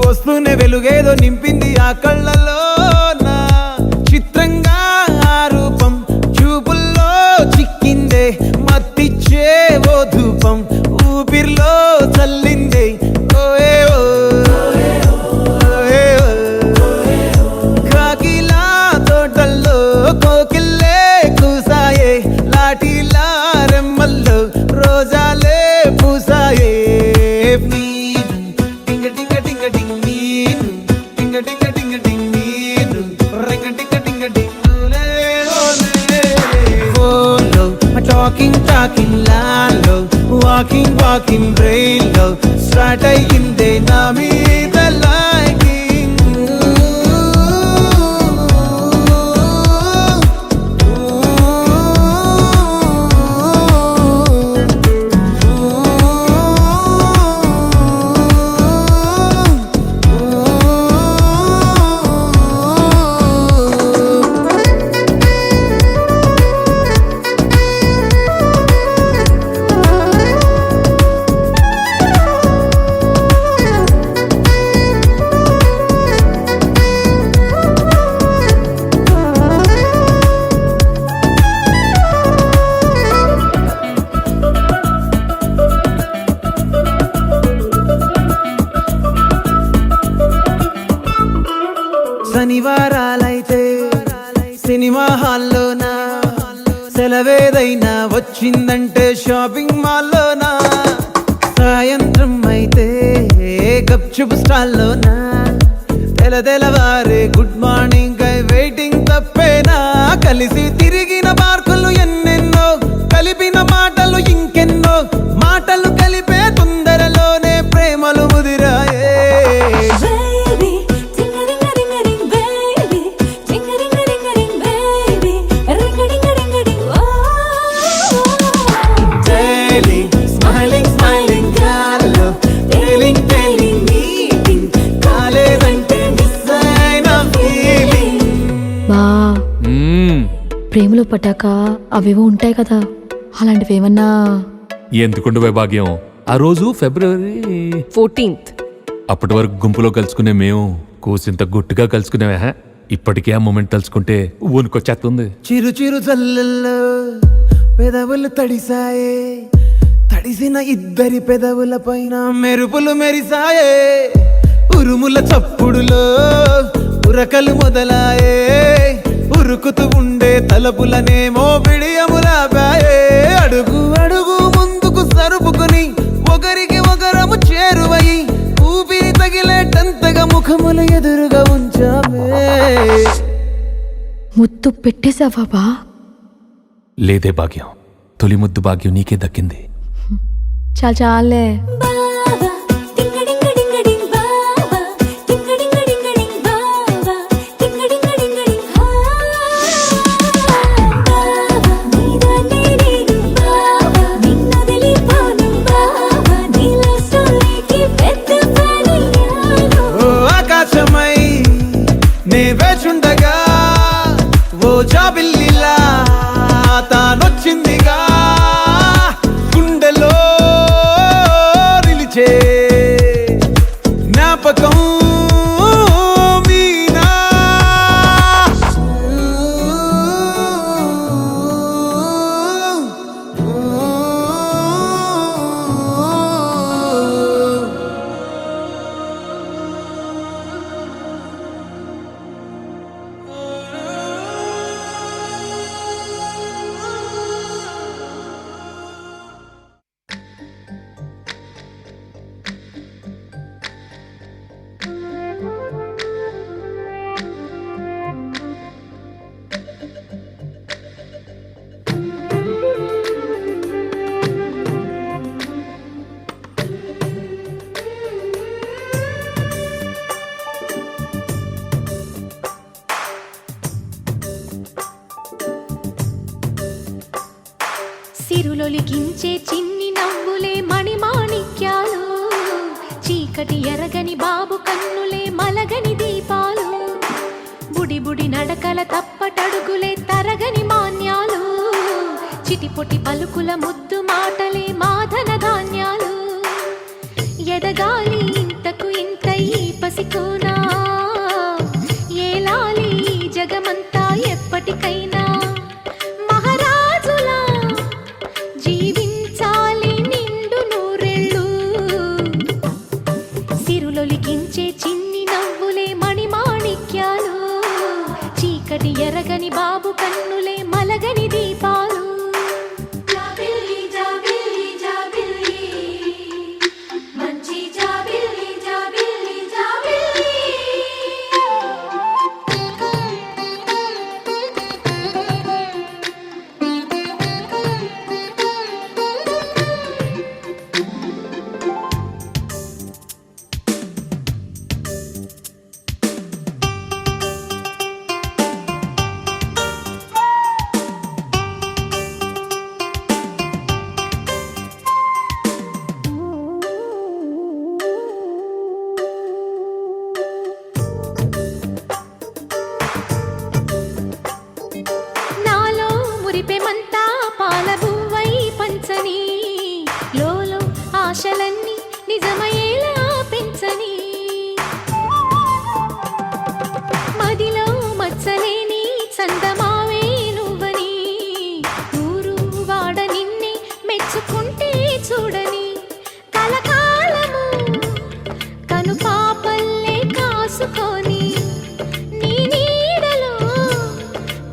Speaker 1: వస్తూనే వెలుగేదో నింపింది ఆ కళ్ళలో నా చిత్రంగా ఆ రూపం చూపుల్లో చిక్కిందే మత్తిచ్చే ఓ ధూపం ఊపిరిలో చల్లిందే ఓయే ఓ కాకిలా తోటల్లో కోకిల్లే కూసాయే లాఠీలా రెమ్మల్లో రోజాలే పూసాయే టింగ టింగ టింగ టింగ్ నీరు టింగ టింగ టింగ టింగ్ నీరు రింగ టింగ టింగ టింగులే ఓలో టాకింగ్ లాలో వాకింగ్ బ్రెయిన్లో స్టార్ట్ అయ్యిందే నా మీద లైకింగ్ శనివారాలైతే సినిమా హాల్లోనా సెలవేదైనా వచ్చిందంటే షాపింగ్ మాల్లోనా సాయంత్రం అయితే గప్చుప్ స్టాల్లోనా తెలవారే గుడ్ మార్నింగ్ వెయిటింగ్ తప్పేనా కలిసి తిరిగిన పార్కులు ఎన్నెన్నో కలిపిన మాటలు ఇంకెన్నో మాటలు కలిపే తొందరలోనే ప్రేమలు ముదిరాయే
Speaker 2: ప్రేమలో పట్టాక అవేవో ఉంటాయి కదా, అలాంటివి ఏమన్నా?
Speaker 9: ఎందుకుండు వైభాగ్యం, ఆ రోజు ఫిబ్రవరి
Speaker 2: 14th.
Speaker 9: అప్పటి వరకు గుంపులో కలుసుకునే మేము కూసింత గుట్టుగా కలుసుకునేవా. ఇప్పటికే ఆ మూమెంట్ తలుచుకుంటే ఊనుకొచ్చేస్తుంది.
Speaker 1: చిరు చిరు చల్లల్లో పెదవులు తడిసాయే, తడిసిన ఇద్దరి పెదవుల పైన మెరుపులు మెరిసాయే, ఉరుముల చప్పుడులో ఉరకలు మొదలాయే, ఉరుకుతూ ఉండే తలపులనేమో బిడియములాపాయే, అడుగు అడుగు ముందుకు సరుపుకుని ఒకరికి ఒకరము చేరువై ఊపిరి తగిలేటంతగా ముఖములు ఎదురుగా ఉంచామే.
Speaker 2: ముద్దు పెట్టేశావా బా?
Speaker 9: లేదే భాగ్యం, తొలి ముద్దు భాగ్యం నీకే దక్కింది.
Speaker 2: చాలే.
Speaker 1: ఆకాశమై నే వేచుండగా ఓ జాబిల్లిలా తానొచ్చిందిగా, గుండెలో నిలిచే జ్ఞాపకం మీనా.
Speaker 2: సిరులొలికించే చిన్ని నవ్వులే మణిమాణిక్యాలు, చీకటి ఎరగని బాబు కన్నులే మలగని దీపాలు, బుడి బుడి నడకల తప్పటడుగులే తరగని మాన్యాలు, చిటిపొటి పలుకుల ముద్దు మాటలే మాధన ధాన్యాలు, ఎదగాలి ఇంతకు ఇంత ఈ పసి నిజమయ్యేలా పెంచని మదిలో మచ్చలేని చందమావే నువ్వని ఊరు వాడ నిన్నే మెచ్చుకుంటే చూడని కలకాలము కను పాపల్లే కాసుకొని నీ నీడలో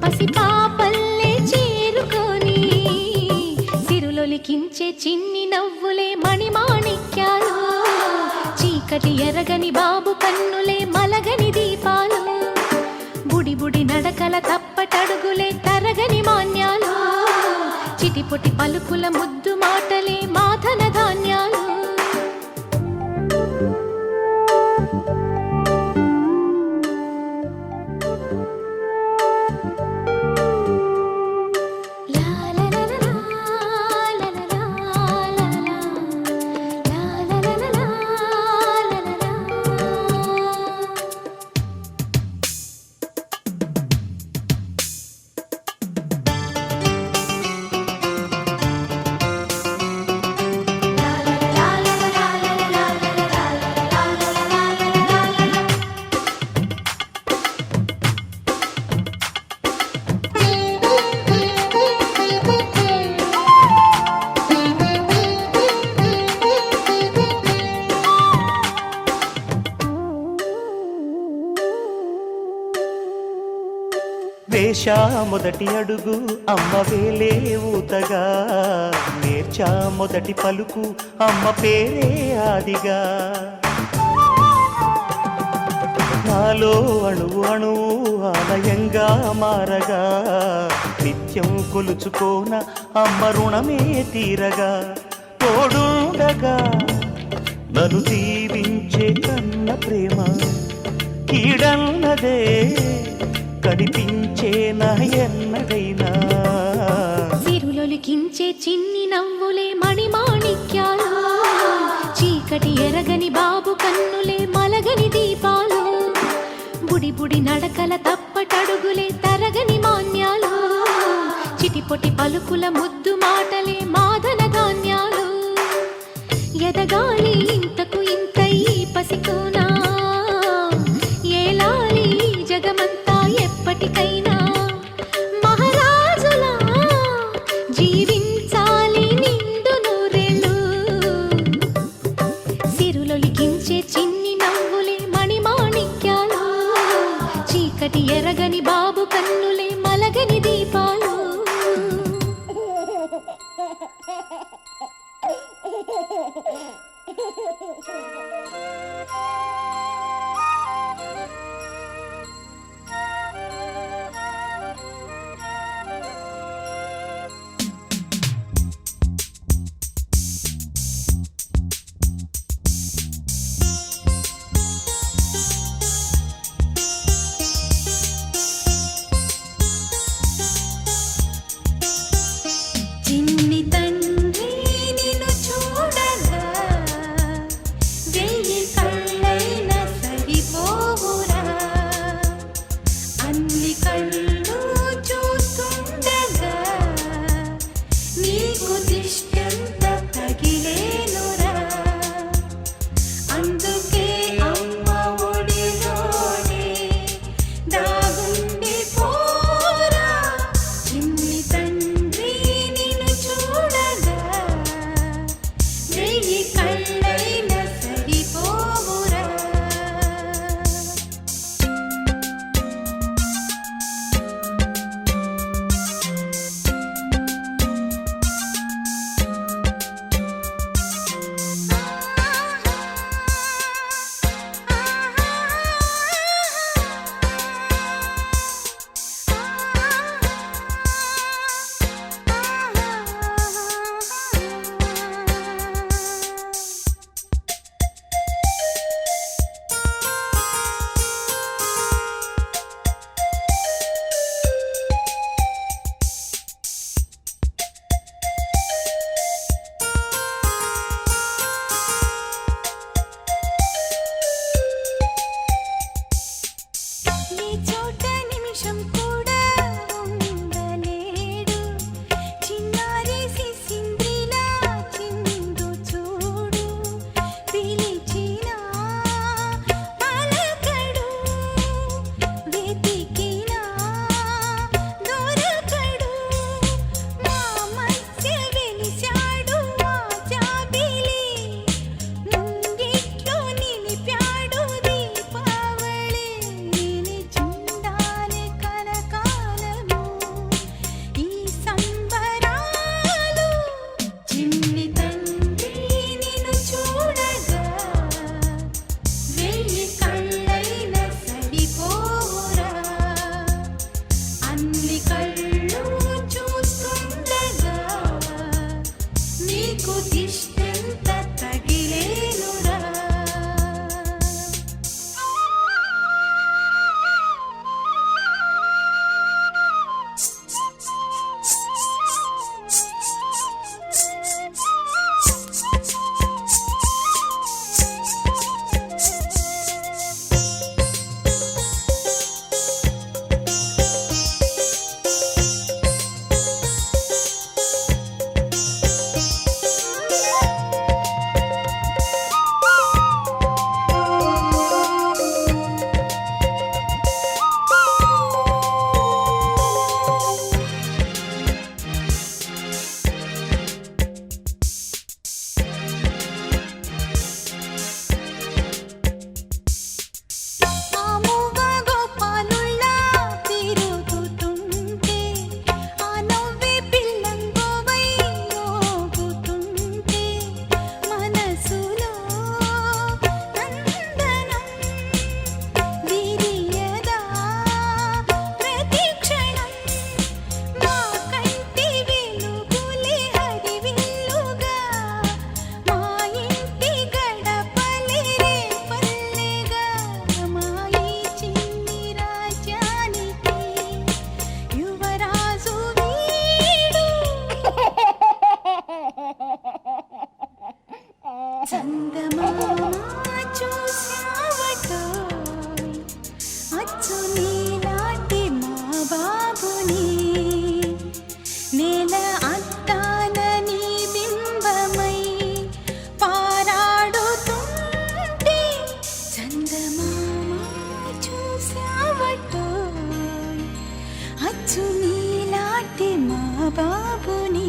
Speaker 2: పసి పాపల్లే చేరుకొని సిరులొలికించే చిన్ని నవ్వులే మణిమాణిక్యాలు చీకటి ఎరగని బాబు కన్నులే మలగని దీపాలు బుడి బుడి నడకల తప్పటడుగులే తరగని మాన్యాలు చిటిపొటి పలుకుల ముద్దు మాటలే మాధన ధాన్యాలు
Speaker 4: వేశా మొదటి అడుగు అమ్మ వేలే ఊతగా నేర్చా మొదటి పలుకు అమ్మ పేరే ఆదిగా నాలో అణువు అణువు ఆలయంగా మారగా నిత్యం కొలుచుకోన అమ్మ రుణమే తీరగా తోడుండగా నన్ను దీవించే కన్న ప్రేమ కీడన్నదే కనిపించే నా ఎన్నడైనా
Speaker 2: సిరులొలికించే చిన్ని నవ్వులే మణిమాణిక్యాలు చీకటి ఎరగని బాబు కన్నులే మలగని దీపాలు బుడి బుడి నడకల తప్పటడుగులే తరగని మాన్యాలు చిటిపొటి పలుకుల ముద్దు మాటలే మాదన ధాన్యాలు ఎదగాలి ఇంతకు ఇంత ఈ పసికోనా ఏలాలి జగమంతా ఎప్పటికైనా మహారాజులా జీవించాలి నిండు నూరేళ్ళు సిరులొలికించే చిన్ని నవ్వులే మణిమాణిక్యాలు చీకటి ఎరగని బాబు కన్నులే మలగని దీపాలు చిన్ని తండ్రి నిన్ను చూడగా వెయ్యి కళ్ళై
Speaker 7: చందమామ చూశావటోయ్ అచ్చు నీలాంటి మా బాబుని నేల అద్దాల నీ బింబమై పారాడుతుంటే చందమామ చూశావటోయ్ అచ్చు నీలాంటి మా బాబుని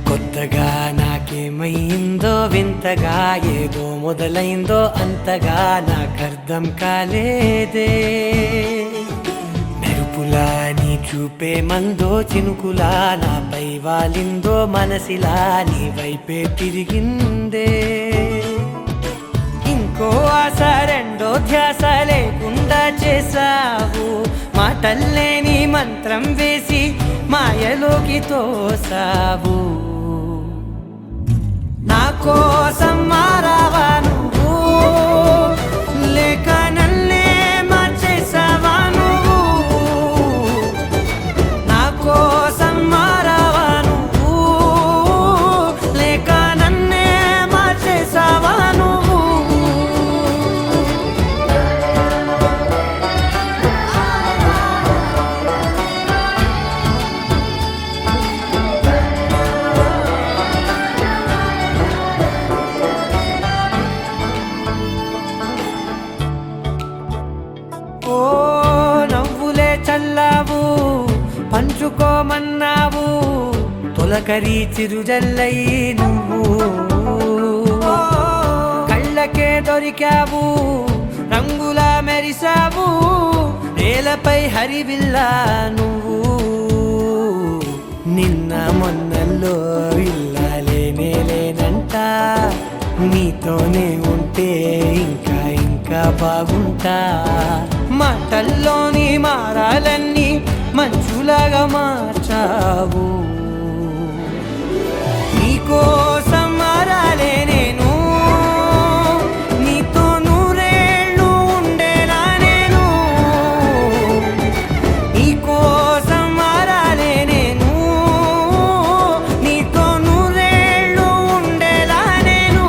Speaker 10: కొత్తగా నాకేమైందో వింతగా ఏదో మొదలైందో అంతగా నాకర్థం కాలేదే మెరుపులా నీ చూపే మందో చినుకులా నాపై వాలిందో మనసిలా నీ వైపే తిరిగిందే ఇంకో ఆశ రెండో ధ్యాస లేకుండా చేసావు మాటల్లే నీ మంత్రం వేసి మాయలోకి తోసావు నా కోసం మారావా నువ్వు లేక నన్నే మార్చేసావా నువ్వు నా కోసం మారావా నువ్వు లేక నన్నే మార్చేసావా నువ్వు ఓ నవ్వులే చల్లావు పంచుకోమన్నావు తొలకరి చిరుజల్లై నువ్వు కళ్ళకే దొరికావు రంగులా మెరిసావు నేలపై హరివిల్లా నువ్వు నిన్న మొన్నల్లో ఇల్లాలేనే లేనంట నీతోనే ఉంటే ఇంకా ఇంకా బాగుంటా మాటల్లోని మారాలన్నీ మంచులాగా మార్చావు నీకోసం మారాలే నేను నీతో నూరేళ్ళు ఉండేలా నేను నీకోసం మారాలే నేను నీతో నూరేళ్ళు ఉండేలా నేను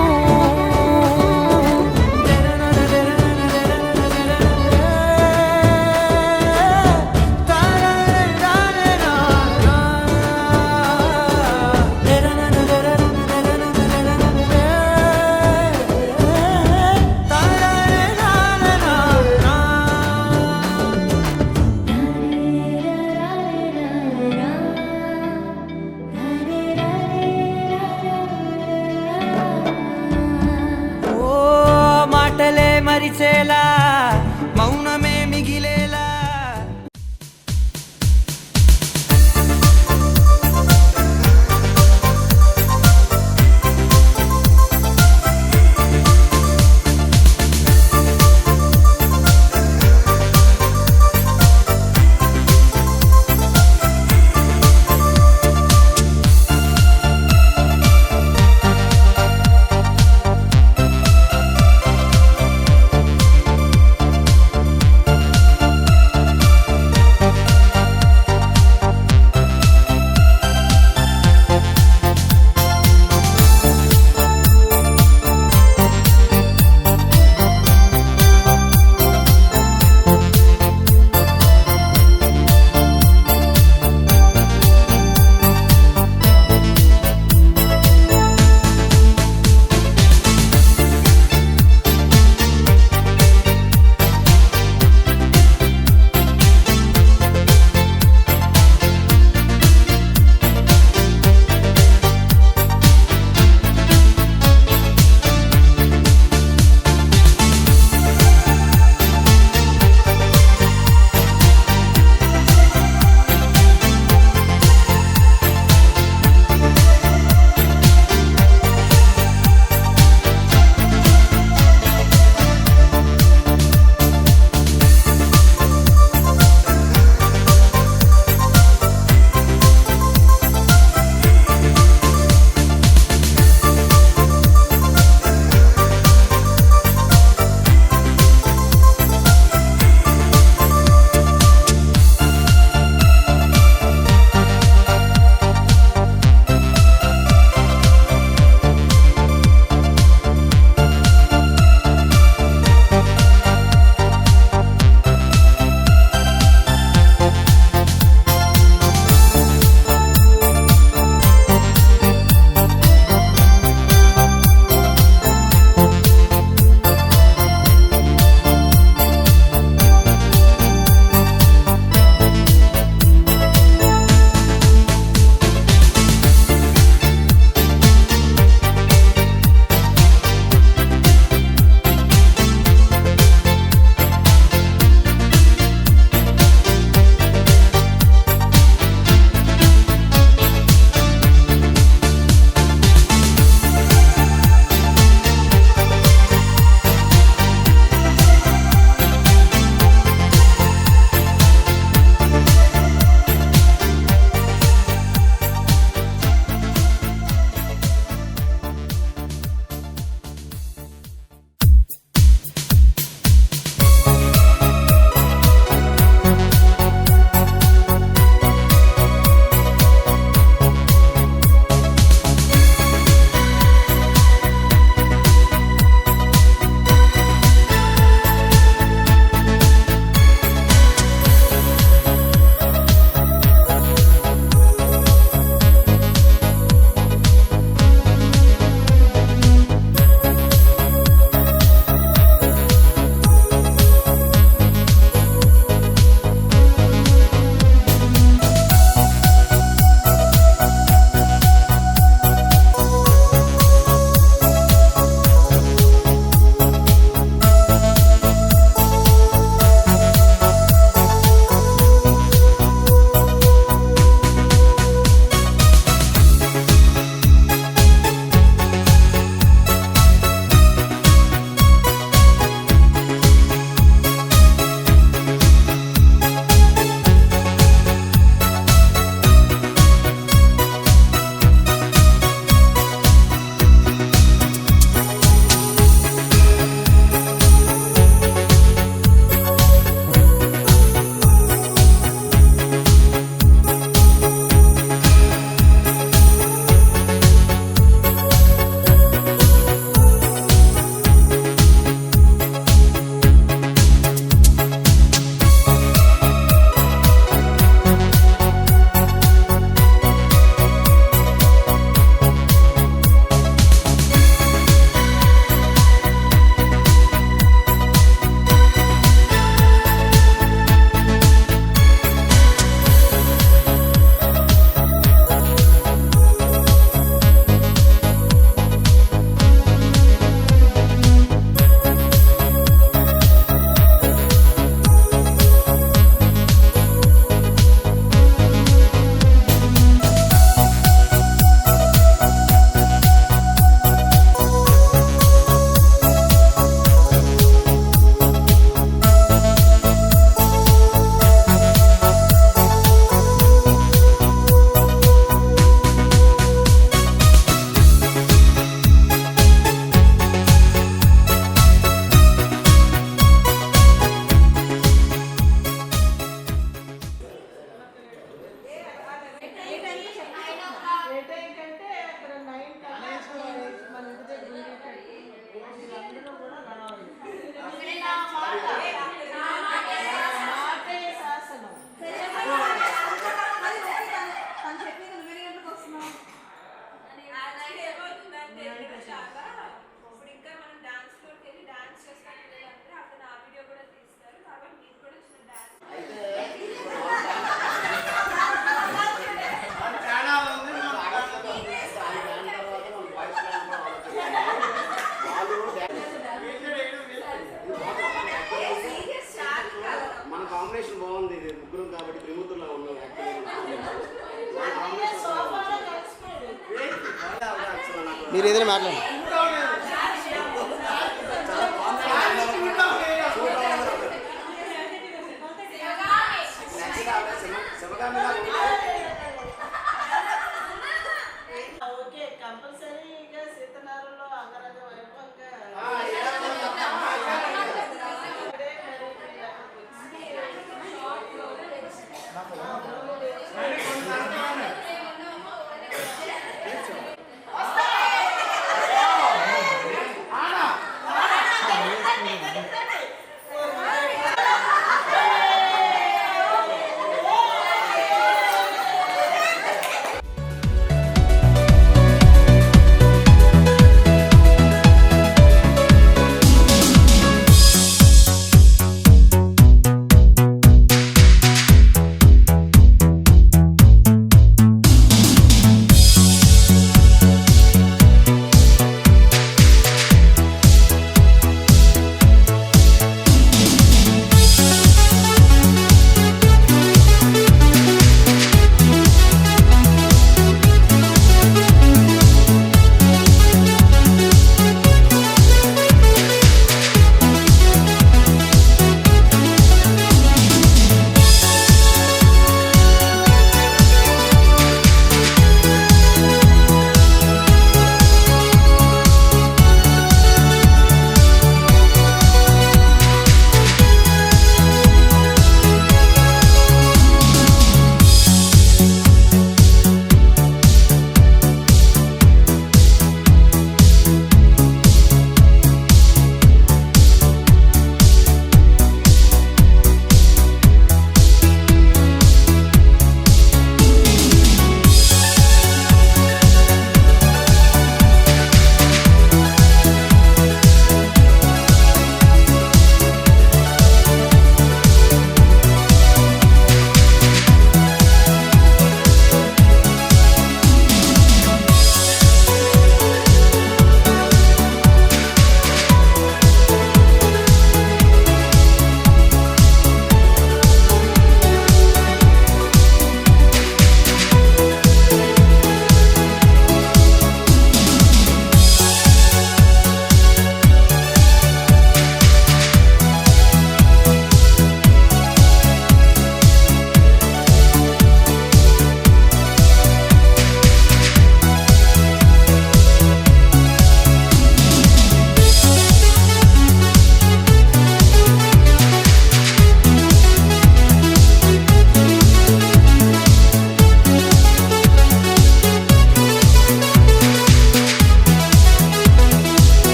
Speaker 11: మీరు ఏదైనా మాట్లాడండి.
Speaker 6: శివగామి